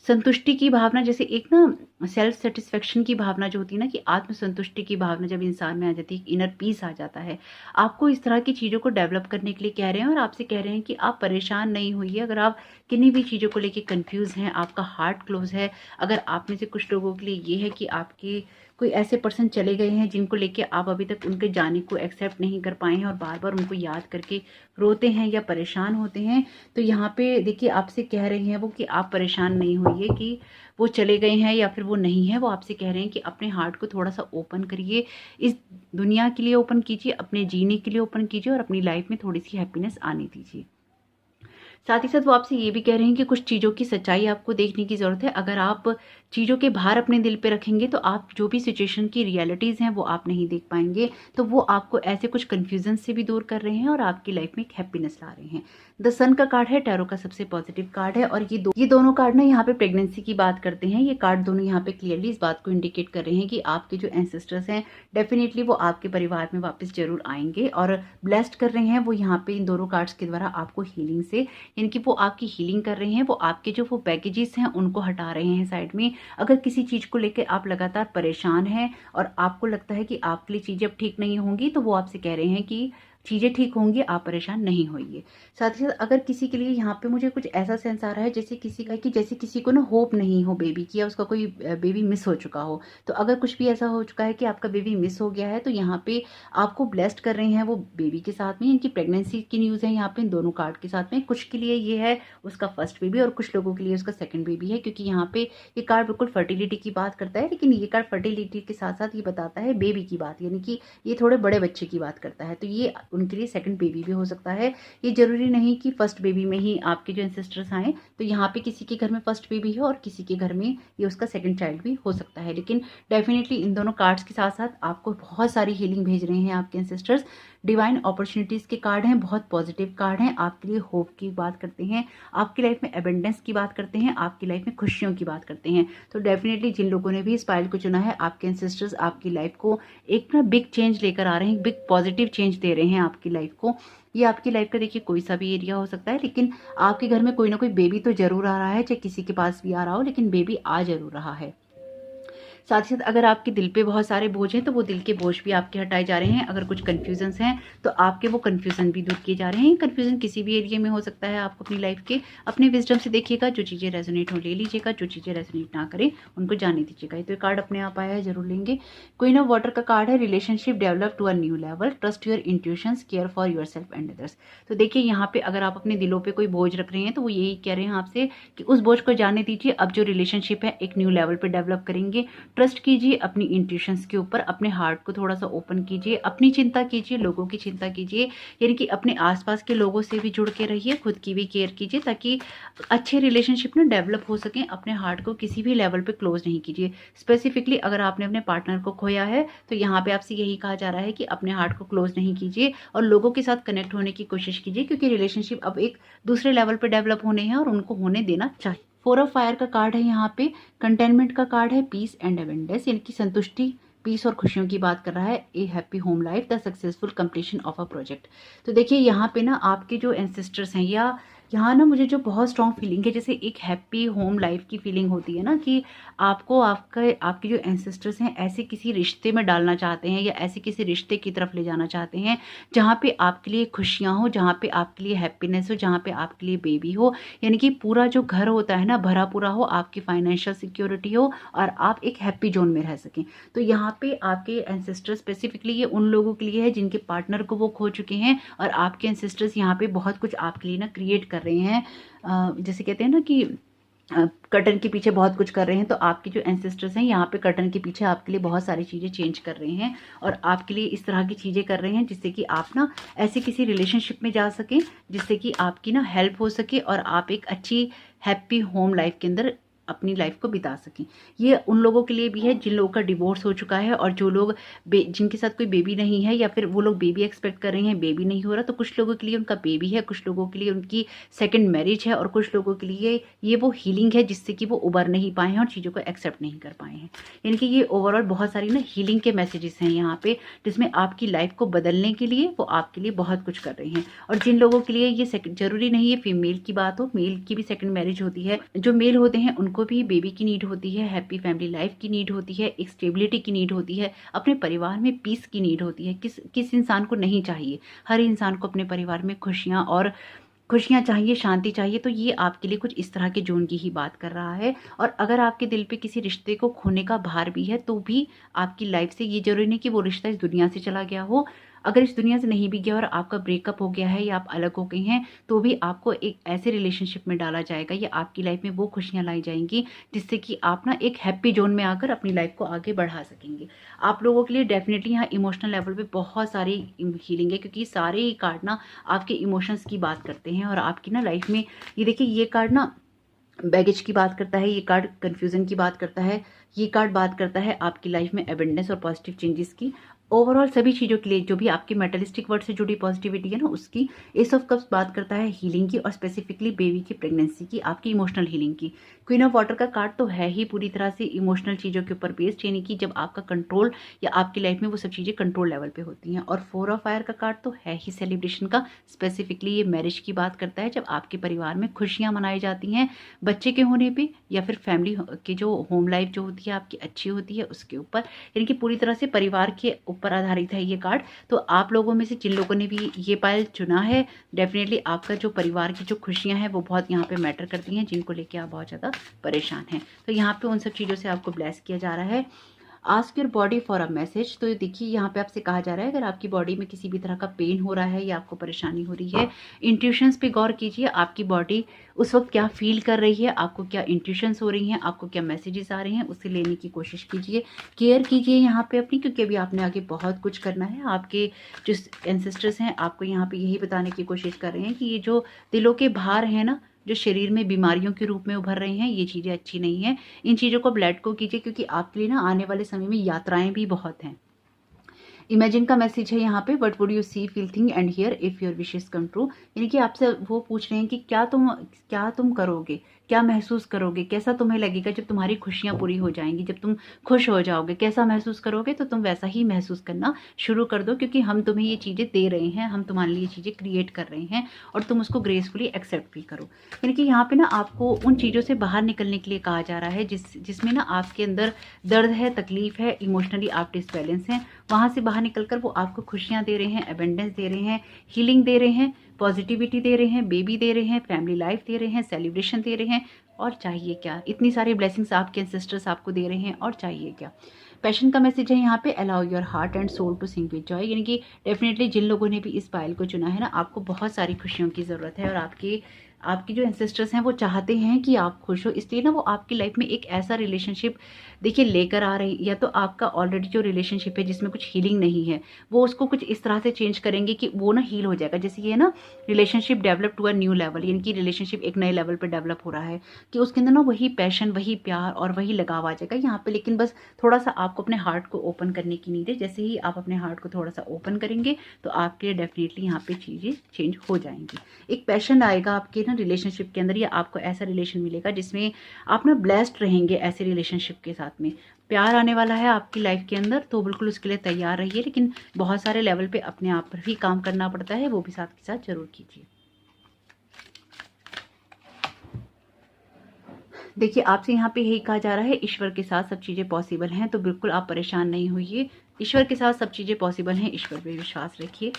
संतुष्टि की भावना, जैसे एक ना सेल्फ सेटिस्फेक्शन की भावना जो होती है ना, कि आत्मसंतुष्टि की भावना जब इंसान में आ जाती है, इनर पीस आ जाता है। आपको इस तरह की चीज़ों को डेवलप करने के लिए कह रहे हैं और आपसे कह रहे हैं कि आप परेशान नहीं होइए। अगर आप किन्हीं भी चीज़ों को लेके कंफ्यूज हैं, आपका हार्ट क्लोज है, अगर आप में से कुछ लोगों के लिए ये है कि आपके कोई ऐसे पर्सन चले गए हैं जिनको लेके आप अभी तक उनके जाने को एक्सेप्ट नहीं कर पाए हैं और बार बार उनको याद करके रोते हैं या परेशान होते हैं, तो यहाँ पे देखिए आपसे कह रही हैं वो कि आप परेशान नहीं होइए कि वो चले गए हैं या फिर वो नहीं है। वो आपसे कह रहे हैं कि अपने हार्ट को थोड़ा सा ओपन करिए, इस दुनिया के लिए ओपन कीजिए, अपने जीने के लिए ओपन कीजिए और अपनी लाइफ में थोड़ी सी हैप्पीनेस आने दीजिए। साथ ही साथ वो आपसे ये भी कह रहे हैं कि कुछ चीज़ों की सच्चाई आपको देखने की ज़रूरत है। अगर आप चीज़ों के भार अपने दिल पे रखेंगे तो आप जो भी सिचुएशन की रियलिटीज़ हैं वो आप नहीं देख पाएंगे। तो वो आपको ऐसे कुछ कन्फ्यूजन से भी दूर कर रहे हैं और आपकी लाइफ में एक हैप्पीनेस ला रहे हैं। द सन का कार्ड है, टैरो का सबसे पॉजिटिव कार्ड है, और ये दोनों कार्ड ना यहाँ पे प्रेगनेंसी की बात करते हैं। ये कार्ड दोनों यहाँ पे क्लियरली इस बात को इंडिकेट कर रहे हैं कि आपके जो एंसेस्टर्स हैं डेफिनेटली वो आपके परिवार में वापस जरूर आएंगे और ब्लेस्ड कर रहे हैं वो यहाँ पे इन दोनों कार्ड्स के द्वारा आपको हीलिंग से, यानी कि वो आपकी हीलिंग कर रहे हैं। वो आपके जो वो बैगेजेस हैं उनको हटा रहे हैं साइड में। अगर किसी चीज़ को लेकर आप लगातार परेशान हैं और आपको लगता है कि आपके लिए चीज़ें अब ठीक नहीं होंगी, तो वो आपसे कह रहे हैं कि चीज़ें ठीक होंगी, आप परेशान नहीं होइए। साथ ही साथ अगर किसी के लिए यहाँ पे मुझे कुछ ऐसा सेंस आ रहा है जैसे किसी को ना होप नहीं हो बेबी की, या उसका कोई बेबी मिस हो चुका हो। तो अगर कुछ भी ऐसा हो चुका है कि आपका बेबी मिस हो गया है, तो यहाँ पे आपको ब्लेस्ड कर रहे हैं वो बेबी के साथ में। इनकी प्रेगनेंसी की न्यूज़ है यहाँ पे इन दोनों कार्ड के साथ में। कुछ के लिए ये है उसका फर्स्ट बेबी और कुछ लोगों के लिए उसका सेकंड बेबी है, क्योंकि यहाँ पे ये कार्ड बिल्कुल फर्टिलिटी की बात करता है, लेकिन ये कार्ड फर्टिलिटी के साथ साथ ये बताता है बेबी की बात, यानी कि ये थोड़े बड़े बच्चे की बात करता है। तो ये उनके लिए सेकंड बेबी भी हो सकता है। ये जरूरी नहीं कि फर्स्ट बेबी में ही आपके जो एंसेस्टर्स आए। तो यहाँ पे किसी के घर में फर्स्ट बेबी है और किसी के घर में ये उसका सेकंड चाइल्ड भी हो सकता है। लेकिन डेफिनेटली इन दोनों कार्ड्स के साथ साथ आपको बहुत सारी हीलिंग भेज रहे हैं आपके एंसेस्टर्स। डिवाइन अपॉर्चुनिटीज के कार्ड हैं, बहुत पॉजिटिव कार्ड हैं, आपके लिए होप की बात करते हैं, आपकी लाइफ में एबेंडेंस की बात करते हैं, आपकी लाइफ में खुशियों की बात करते हैं। तो डेफिनेटली जिन लोगों ने भी इस पाइल को चुना है, आपके एंसेस्टर्स आपकी लाइफ को एक ना बिग चेंज लेकर आ रहे हैं, बिग पॉजिटिव चेंज दे रहे हैं आपकी लाइफ को। ये आपकी लाइफ का देखिए कोई सा भी एरिया हो सकता है, लेकिन आपके घर में कोई ना कोई बेबी तो जरूर आ रहा है, चाहे किसी के पास भी आ रहा हो, लेकिन बेबी आ जरूर रहा है। साथ ही साथ अगर आपके दिल पे बहुत सारे बोझ हैं तो वो दिल के बोझ भी आपके हटाए जा रहे हैं। अगर कुछ कन्फ्यूजन्स हैं तो आपके वो कन्फ्यूजन भी दूर किए जा रहे हैं। कन्फ्यूजन किसी भी एरिया में हो सकता है। आपको अपनी लाइफ के अपने विजडम से देखिएगा, जो चीज़ें रेजोनेट हो ले लीजिएगा, जो चीज़ें रेजोनेट ना करें उनको जाने दीजिएगा। तो ये कार्ड अपने आप आया है, जरूर लेंगे। क्वीन ऑफ वाटर का कार्ड है, relationship develop to a new level, trust your intuitions, care for yourself and others. तो देखिए यहाँ पे अगर आप अपने दिलों पे कोई बोझ रख रहे हैं तो वो यही कह रहे हैं आपसे कि उस बोझ को जाने दीजिए। अब जो रिलेशनशिप है एक न्यू लेवल पे डेवलप करेंगे। ट्रस्ट कीजिए अपनी इंट्यूशंस के ऊपर, अपने हार्ट को थोड़ा सा ओपन कीजिए, अपनी चिंता कीजिए, लोगों की चिंता कीजिए, यानी कि अपने आसपास के लोगों से भी जुड़ के रहिए, खुद की भी केयर कीजिए ताकि अच्छे रिलेशनशिप ना डेवलप हो सकें। अपने हार्ट को किसी भी लेवल पे क्लोज नहीं कीजिए। स्पेसिफिकली अगर आपने अपने पार्टनर को खोया है तो यहाँ पे आपसे यही कहा जा रहा है कि अपने हार्ट को क्लोज नहीं कीजिए और लोगों के साथ कनेक्ट होने की कोशिश कीजिए, क्योंकि रिलेशनशिप अब एक दूसरे लेवल पे डेवलप होने हैं और उनको होने देना चाहिए। 4 ऑफ फायर का कार्ड है यहाँ पे, कंटेनमेंट का कार्ड है, पीस एंड एबेंडेंस, यानी कि संतुष्टि, पीस और खुशियों की बात कर रहा है। ए happy home life, the successful completion of a project. तो देखिए यहाँ पे ना आपके जो एंसेस्टर्स हैं, या यहाँ ना मुझे जो बहुत स्ट्रॉन्ग फीलिंग है, जैसे एक हैप्पी होम लाइफ की फीलिंग होती है ना, कि आपको आपके जो एंसेस्टर्स हैं ऐसे किसी रिश्ते में डालना चाहते हैं या ऐसे किसी रिश्ते की तरफ ले जाना चाहते हैं जहाँ पे आपके लिए खुशियाँ हो, जहाँ पे आपके लिए हैप्पीनेस हो, जहाँ पे आपके लिए बेबी हो, यानी कि पूरा जो घर होता है ना भरा पूरा हो, आपकी फाइनेंशियल सिक्योरिटी हो और आप एक हैप्पी जोन में रह सकें। तो यहाँ पे आपके एंसेस्टर स्पेसिफिकली ये उन लोगों के लिए है जिनके पार्टनर को वो खो चुके हैं, और आपके एंसेस्टर्स यहाँ पे बहुत कुछ आपके लिए ना क्रिएट कर रहे हैं। जैसे कहते हैं ना कि कर्टन के पीछे बहुत कुछ कर रहे हैं, तो आपके जो एंसेस्टर्स हैं यहाँ पे कर्टन के पीछे आपके लिए बहुत सारी चीज़ें चेंज कर रहे हैं और आपके लिए इस तरह की चीज़ें कर रहे हैं जिससे कि आप ना ऐसे किसी रिलेशनशिप में जा सकें जिससे कि आपकी ना हेल्प हो सके और आप एक अच्छी हैप्पी होम लाइफ के अंदर अपनी लाइफ को बिता सकें। ये उन लोगों के लिए भी है जिन लोगों का डिवोर्स हो चुका है और जो लोग जिनके साथ कोई बेबी नहीं है, या फिर वो लोग बेबी एक्सपेक्ट कर रहे हैं, बेबी नहीं हो रहा, तो कुछ लोगों के लिए उनका बेबी है, कुछ लोगों के लिए उनकी सेकंड मैरिज है और कुछ लोगों के लिए ये वो हीलिंग है जिससे कि वो उबर नहीं पाए हैं और चीज़ों को एक्सेप्ट नहीं कर पाए हैं। यानी कि ये ओवरऑल बहुत सारी ना हीलिंग के मैसेजेस हैं यहाँ पे, जिसमें आपकी लाइफ को बदलने के लिए वो आपके लिए बहुत कुछ कर रहे हैं। और जिन लोगों के लिए ये जरूरी नहीं है फीमेल की बात हो, मेल की भी सेकंड मैरिज होती है, जो मेल होते हैं उनको उनको भी बेबी की नीड होती है, हैप्पी फैमिली लाइफ की नीड होती है, एक स्टेबिलिटी की नीड होती है, अपने परिवार में पीस की नीड होती है। किस इंसान को नहीं चाहिए? हर इंसान को अपने परिवार में खुशियाँ चाहिए, शांति चाहिए। तो ये आपके लिए कुछ इस तरह के जोन की ही बात कर रहा है। और अगर आपके दिल पे किसी रिश्ते को खोने का भार भी है, तो भी आपकी लाइफ से, ये ज़रूरी नहीं कि वो रिश्ता इस दुनिया से चला गया हो। अगर इस दुनिया से नहीं भी गया और आपका ब्रेकअप हो गया है या आप अलग हो गई हैं, तो भी आपको एक ऐसे रिलेशनशिप में डाला जाएगा या आपकी लाइफ में वो खुशियाँ लाई जाएँगी, जिससे कि आप ना एक हैप्पी ज़ोन में आकर अपनी लाइफ को आगे बढ़ा सकेंगे। आप लोगों के लिए डेफ़िनिटली यहाँ इमोशनल लेवल पे बहुत सारी हीलिंग है, क्योंकि सारे ही कार्ड ना आपके इमोशंस की बात करते हैं और आपकी ना लाइफ में, ये देखिए, ये कार्ड ना बैगेज की बात करता है, ये कार्ड कन्फ्यूज़न की बात करता है, ये कार्ड बात करता है आपकी लाइफ में अबेंडेंस और पॉजिटिव चेंजेस की। ओवरऑल सभी चीज़ों के लिए जो भी आपकी मेटलिस्टिक वर्ड से जुड़ी पॉजिटिविटी है ना, उसकी। एस ऑफ कप्स बात करता है हीलिंग की और स्पेसिफिकली बेबी की प्रेगनेंसी की, आपकी इमोशनल हीलिंग की। क्वीन ऑफ वाटर का कार्ड तो है ही पूरी तरह से इमोशनल चीज़ों के ऊपर बेस्ड, यानी कि जब आपका कंट्रोल या आपकी लाइफ में वो सब चीज़ें कंट्रोल लेवल पे होती हैं। और फोर ऑफ फायर का कार्ड तो है ही सेलिब्रेशन का, स्पेसिफिकली ये मैरिज की बात करता है, जब आपके परिवार में खुशियाँ मनाई जाती हैं बच्चे के होने पे, या फिर फैमिली की जो होम लाइफ जो होती है आपकी अच्छी होती है उसके ऊपर, यानी कि पूरी तरह से परिवार के ऊपर आधारित है ये कार्ड। तो आप लोगों में से जिन लोगों ने भी ये पायल चुना है, डेफिनेटली आपका जो परिवार की जो खुशियां हैं वो बहुत यहाँ पे मैटर करती हैं, जिनको लेके आप बहुत ज़्यादा परेशान हैं। तो यहाँ पे उन सब चीज़ों से आपको ब्लेस किया जा रहा है। Ask your body for a message. तो देखिए, यहाँ पे आपसे कहा जा रहा है, अगर आपकी बॉडी में किसी भी तरह का पेन हो रहा है या आपको परेशानी हो रही है, इंट्यूशंस पे गौर कीजिए। आपकी बॉडी उस वक्त क्या फील कर रही है, आपको क्या इंट्यूशंस हो रही हैं, आपको क्या मैसेजेस आ रहे हैं, उसे लेने की कोशिश कीजिए। केयर कीजिए यहाँ पे अपनी, क्योंकि अभी आपने आगे बहुत कुछ करना है। आपके जो एंसेस्टर्स हैं आपको यहाँ पे यही बताने की कोशिश कर रहे हैं कि ये जो दिलों के भार हैं ना, जो शरीर में बीमारियों के रूप में उभर रही हैं, ये चीज़ें अच्छी नहीं हैं। इन चीज़ों को लेट गो कीजिए, क्योंकि आपके लिए ना आने वाले समय में यात्राएं भी बहुत हैं। इमेजिन का मैसेज है यहाँ पे, what would you see, feel, think and hear if your wishes come true. यानी कि आपसे वो पूछ रहे हैं कि क्या तुम करोगे, क्या महसूस करोगे, कैसा तुम्हें लगेगा जब तुम्हारी खुशियाँ पूरी हो जाएंगी, जब तुम खुश हो जाओगे, कैसा महसूस करोगे। तो तुम वैसा ही महसूस करना शुरू कर दो, क्योंकि हम तुम्हें ये चीज़ें दे रहे हैं, हम तुम्हारे लिए ये चीज़ें क्रिएट कर रहे हैं, और तुम उसको ग्रेसफुली एक्सेप्ट भी करो। यानी कि यहाँ पे ना आपको उन चीज़ों से बाहर निकलने के लिए कहा जा रहा है जिसमें ना आपके अंदर दर्द है, तकलीफ है, इमोशनली आप डिसबैलेंस हैं। वहाँ से बाहर निकलकर वो आपको खुशियाँ दे रहे हैं, अबेंडेंस दे रहे हैं, हीलिंग दे रहे हैं, पॉजिटिविटी दे रहे हैं, बेबी दे रहे हैं, फैमिली लाइफ दे रहे हैं, सेलिब्रेशन दे रहे हैं। और चाहिए क्या? इतनी सारी ब्लेसिंग्स आपके एंसेस्टर्स आपको दे रहे हैं, और चाहिए क्या? पैशन का मैसेज है यहाँ पे, allow your heart and soul to sync with joy. यानी कि डेफिनेटली जिन लोगों ने भी इस पायल को चुना है ना, आपको बहुत सारी खुशियों की ज़रूरत है, और आपकी जो एंसेस्टर्स हैं वो चाहते हैं कि आप खुश हो, इसलिए ना वो आपकी लाइफ में एक ऐसा रिलेशनशिप देखिए लेकर आ रहे हैं। या तो आपका ऑलरेडी जो रिलेशनशिप है जिसमें कुछ हीलिंग नहीं है, वो उसको कुछ इस तरह से चेंज करेंगे कि वो ना हील हो जाएगा। जैसे ये ना relationship develop to a new level, यानी कि रिलेशनशिप एक नए लेवल पर डेवलप हो रहा है, कि उसके अंदर ना वही पैशन, वही प्यार और वही लगाव आ जाएगा यहाँ पे। लेकिन बस थोड़ा सा आपको अपने हार्ट को ओपन करने की नीड है। जैसे ही आप अपने हार्ट को थोड़ा सा ओपन करेंगे, तो आपके लिए डेफिनेटली यहाँ पे चीज़ें चेंज हो जाएंगी। एक पैशन आएगा आपके ना रिलेशनशिप के अंदर, या आपको ऐसा रिलेशन मिलेगा जिसमें आप ना ब्लेस्ड रहेंगे। ऐसे रिलेशनशिप के साथ में प्यार आने वाला है आपकी लाइफ के अंदर, तो बिल्कुल उसके लिए तैयार रहिए। लेकिन बहुत सारे लेवल पे अपने आप पर भी काम करना पड़ता है, वो भी साथ के साथ जरूर कीजिए। देखिए, आपसे यहाँ पे यही कहा जा रहा है, ईश्वर के साथ सब चीज़ें पॉसिबल हैं, तो बिल्कुल आप परेशान नहीं होइए। ईश्वर के साथ सब चीज़ें पॉसिबल हैं, ईश्वर पे विश्वास रखिए,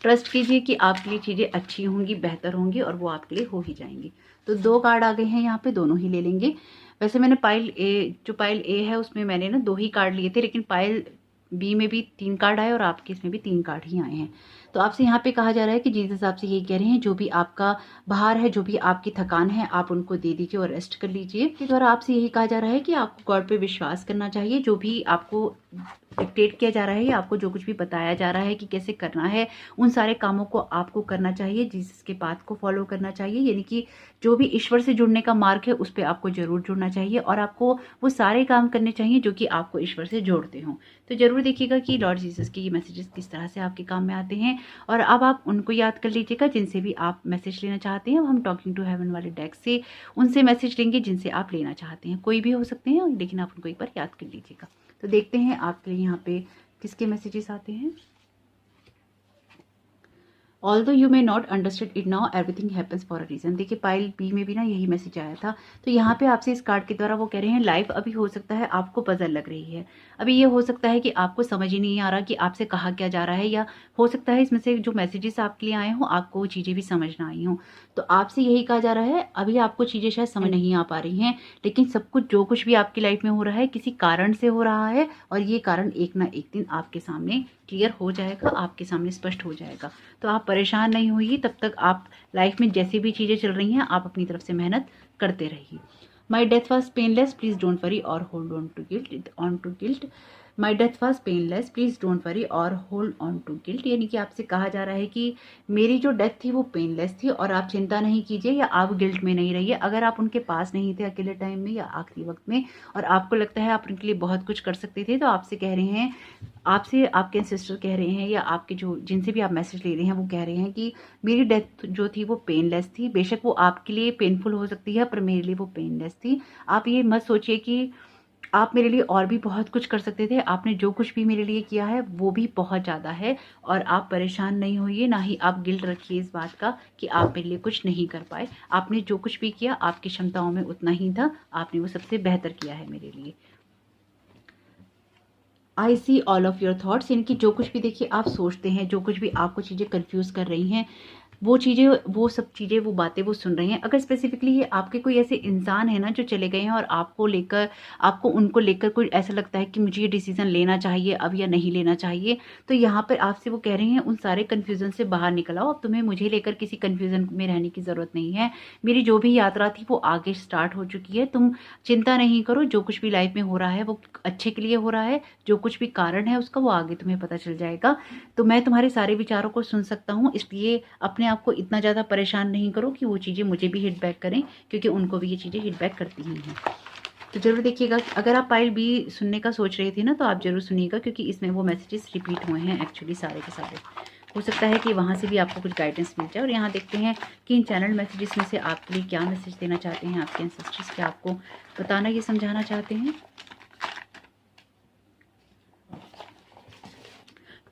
ट्रस्ट कीजिए कि आपके लिए चीज़ें अच्छी होंगी, बेहतर होंगी, और वो आपके लिए हो ही जाएंगी। तो 2 कार्ड आ गए हैं यहाँ पे, दोनों ही ले लेंगे। वैसे मैंने पाइल ए है उसमें मैंने ना 2 ही कार्ड लिए थे, लेकिन पाइल बी में भी 3 कार्ड आए और आपके इसमें भी 3 कार्ड ही आए हैं। तो आपसे यहाँ पे कहा जा रहा है कि जीसस आपसे ये कह रहे हैं, जो भी आपका भार है, जो भी आपकी थकान है, आप उनको दे दीजिए और रेस्ट कर लीजिए। इसके द्वारा आपसे यही कहा जा रहा है कि आपको गॉड पे विश्वास करना चाहिए। जो भी आपको डिक्टेट किया जा रहा है, या आपको जो कुछ भी बताया जा रहा है कि कैसे करना है, उन सारे कामों को आपको करना चाहिए, जीसस के पाथ को फॉलो करना चाहिए। यानी कि जो भी ईश्वर से जुड़ने का मार्ग है, उस पर आपको जरूर जुड़ना चाहिए, और आपको वो सारे काम करने चाहिए जो कि आपको ईश्वर से जोड़ते हों। तो जरूर देखिएगा कि लॉर्ड जीसस के ये मैसेजेस किस तरह से आपके काम में आते हैं। और अब आप उनको याद कर लीजिएगा जिनसे भी आप मैसेज लेना चाहते हैं। अब हम टॉकिंग टू हेवन वाले डेक से उनसे मैसेज लेंगे जिनसे आप लेना चाहते हैं। कोई भी हो सकते हैं, लेकिन आप उनको एक बार याद कर लीजिएगा। तो देखते हैं आपके लिए यहाँ पे किसके मैसेजेस आते हैं। Although you may not understand it now, everything happens for a reason. देखिए पाइल बी में भी ना यही मैसेज आया था। तो यहाँ पे आपसे इस कार्ड के द्वारा वो कह रहे हैं लाइफ अभी हो सकता है आपको पजल लग रही है, अभी ये हो सकता है कि आपको समझ ही नहीं आ रहा कि आपसे कहा क्या जा रहा है, या हो सकता है इसमें से जो मैसेजेस आपके लिए आए हों आपको वो चीज़ें भी समझ ना आई हों। तो आपसे यही कहा जा रहा है अभी आपको चीज़ें शायद समझ नहीं आ पा रही हैं, लेकिन सब कुछ जो कुछ भी आपकी लाइफ में हो रहा है किसी कारण से हो रहा है, और ये कारण एक ना एक दिन आपके सामने क्लियर हो जाएगा, आपके सामने स्पष्ट हो जाएगा। तो आप परेशान नहीं होइए, तब तक आप लाइफ में जैसी भी चीज़ें चल रही हैं आप अपनी तरफ से मेहनत करते रहिए। My death was painless, please don't worry और hold on to guilt. My death was painless, please don't worry और होल्ड ऑन टू गिल्ट। यानी कि आपसे कहा जा रहा है कि मेरी जो डेथ थी वो पेनलेस थी और आप चिंता नहीं कीजिए या आप गिल्ट में नहीं रहिए। अगर आप उनके पास नहीं थे अकेले टाइम में या आखिरी वक्त में और आपको लगता है आप उनके लिए बहुत कुछ कर सकते थे, तो आपसे कह रहे हैं, आपसे आपके सिस्टर कह रहे हैं या आपके जो जिनसे भी आप मैसेज ले रहे हैं वो कह रहे हैं कि मेरी डेथ जो थी वो पेनलेस थी। बेशक वो आपके लिए पेनफुल हो सकती है पर मेरे लिए वो पेनलेस थी। आप ये मत सोचिए कि आप मेरे लिए और भी बहुत कुछ कर सकते थे, आपने जो कुछ भी मेरे लिए किया है वो भी बहुत ज़्यादा है, और आप परेशान नहीं होइए, ना ही आप गिल्ट रखिए इस बात का कि आप मेरे लिए कुछ नहीं कर पाए। आपने जो कुछ भी किया आपकी क्षमताओं में उतना ही था, आपने वो सबसे बेहतर किया है मेरे लिए। आई see all of your thoughts, यानी कि जो कुछ भी देखिए आप सोचते हैं, जो कुछ भी आपको चीज़ें कंफ्यूज कर रही हैं, वो चीज़ें, वो सब चीज़ें, वो बातें वो सुन रही हैं। अगर स्पेसिफिकली ये आपके कोई ऐसे इंसान है ना जो चले गए हैं और आपको उनको लेकर कोई ऐसा लगता है कि मुझे ये डिसीजन लेना चाहिए अब या नहीं लेना चाहिए, तो यहाँ पर आपसे वो कह रहे हैं उन सारे कन्फ्यूज़न से बाहर निकल आओ। अब तुम्हें मुझे लेकर किसी कन्फ्यूज़न में रहने की ज़रूरत नहीं है। मेरी जो भी यात्रा थी वो आगे स्टार्ट हो चुकी है। तुम चिंता नहीं करो, जो कुछ भी लाइफ में हो रहा है वो अच्छे के लिए हो रहा है, जो कुछ भी कारण है उसका वो आगे तुम्हें पता चल जाएगा। तो मैं तुम्हारे सारे विचारों को सुन सकता हूँ, इसलिए अपने आप को इतना ज़्यादा परेशान नहीं करो कि वो चीज़ें मुझे भी हिट बैक करें, क्योंकि उनको भी ये चीज़ें हिट बैक करती ही हैं। तो ज़रूर देखिएगा, अगर आप पाइल बी सुनने का सोच रहे थे ना तो आप ज़रूर सुनिएगा, क्योंकि इसमें वो मैसेजेस रिपीट हुए हैं एक्चुअली सारे के सारे। हो सकता है कि वहाँ से भी आपको कुछ गाइडेंस मिल जाए। और यहाँ देखते हैं कि इन चैनल मैसेजेस में से आपके लिए क्या मैसेज देना चाहते हैं आपके एंसेस्टर्स, क्या आपको बताना, ये समझाना चाहते हैं।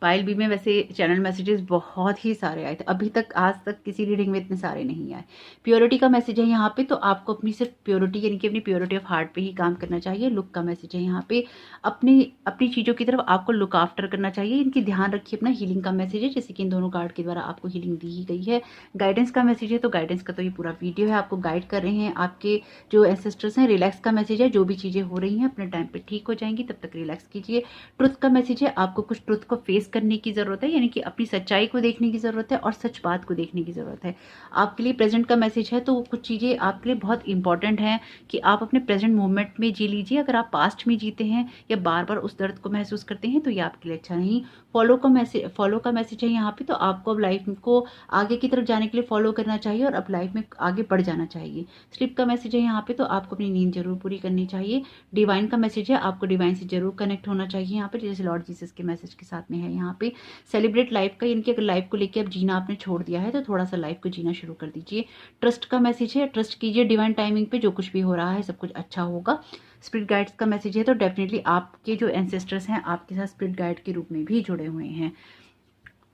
पाइल बी में वैसे चैनल मैसेजेस बहुत ही सारे आए थे, अभी तक आज तक किसी रीडिंग में इतने सारे नहीं आए। प्योरिटी का मैसेज है यहाँ पे, तो आपको अपनी सिर्फ प्योरिटी यानी कि अपनी प्योरिटी ऑफ हार्ट पे ही काम करना चाहिए। लुक का मैसेज है यहाँ पे, अपनी चीज़ों की तरफ आपको लुक आफ्टर करना चाहिए, इनकी ध्यान रखिए। अपना हीलिंग का मैसेज है, जैसे कि इन दोनों कार्ड के द्वारा आपको हीलिंग दी ही गई है। गाइडेंस का मैसेज है, तो गाइडेंस का तो ये पूरा वीडियो है, आपको गाइड कर रहे हैं आपके जो एंसेस्टर्स हैं। रिलैक्स का मैसेज है, जो भी चीज़ें हो रही हैं अपने टाइम पर ठीक हो जाएंगी, तब तक रिलैक्स कीजिए। ट्रुथ का मैसेज है, आपको कुछ ट्रुथ को फेस करने की ज़रूरत है, यानी कि अपनी सच्चाई को देखने की ज़रूरत है और सच बात को देखने की ज़रूरत है। आपके लिए प्रेजेंट का मैसेज है, तो कुछ चीज़ें आपके लिए बहुत इंपॉर्टेंट हैं कि आप अपने प्रेजेंट मोमेंट में जी लीजिए। अगर आप पास्ट में जीते हैं या बार बार उस दर्द को महसूस करते हैं तो ये आपके लिए अच्छा नहीं। फॉलो का मैसेज है यहाँ पे, तो आपको अब लाइफ को आगे की तरफ जाने के लिए फॉलो करना चाहिए और अब लाइफ में आगे बढ़ जाना चाहिए। स्लिप का मैसेज है यहाँ पे, तो आपको अपनी नींद जरूर पूरी करनी चाहिए। डिवाइन का मैसेज है, आपको डिवाइन से जरूर कनेक्ट होना चाहिए यहाँ पे, जैसे लॉर्ड जीसस के मैसेज के साथ में है यहाँ पे। सेलिब्रेट लाइफ का, यानी कि अगर लाइफ को लेकर अब जीना आपने छोड़ दिया है तो थोड़ा सा लाइफ को जीना शुरू कर दीजिए। ट्रस्ट का मैसेज है, ट्रस्ट कीजिए डिवाइन टाइमिंग पे, जो कुछ भी हो रहा है सब कुछ अच्छा होगा। स्पिरिट गाइड्स का मैसेज है, तो डेफिनेटली आपके जो एंसेस्टर्स हैं आपके साथ स्पिरिट गाइड के रूप में भी जुड़े हुए हैं।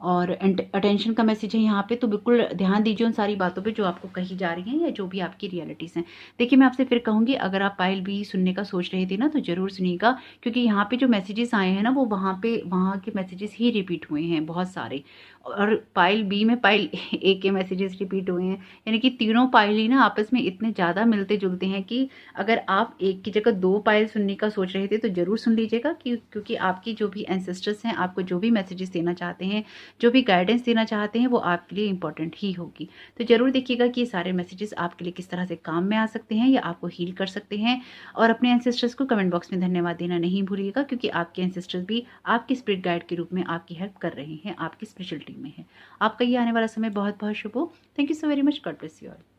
और अटेंशन का मैसेज है यहाँ पे, तो बिल्कुल ध्यान दीजिए उन सारी बातों पे जो आपको कही जा रही हैं या जो भी आपकी रियलिटीज़ हैं। देखिए मैं आपसे फिर कहूँगी, अगर आप पाइल बी सुनने का सोच रहे थे ना तो ज़रूर सुनिएगा, क्योंकि यहाँ पे जो मैसेजेस आए हैं ना वो वहाँ के मैसेजेस ही रिपीट हुए हैं बहुत सारे। और पाइल बी में पाइल ए के मैसेजेस रिपीट हुए हैं, यानी कि तीनों पाइल ही ना आपस में इतने ज़्यादा मिलते जुलते हैं कि अगर आप एक की जगह दो पाइल सुनने का सोच रहे थे तो ज़रूर सुन लीजिएगा, क्योंकि आपकी जो भी एंसेस्टर्स हैं आपको जो भी मैसेजेस देना चाहते हैं, जो भी गाइडेंस देना चाहते हैं, वो आपके लिए इंपॉर्टेंट ही होगी। तो ज़रूर देखिएगा कि ये सारे मैसेजेस आपके लिए किस तरह से काम में आ सकते हैं या आपको हील कर सकते हैं। और अपने एंसेस्टर्स को कमेंट बॉक्स में धन्यवाद देना नहीं भूलिएगा, क्योंकि आपके एंसेस्टर्स भी आपके स्पिरिट गाइड के रूप में आपकी हेल्प कर रहे हैं, आपकी स्पिरिचुअलिटी में है। आपका ये आने वाला समय बहुत बहुत शुभ हो। Thank you so very much. God bless you all.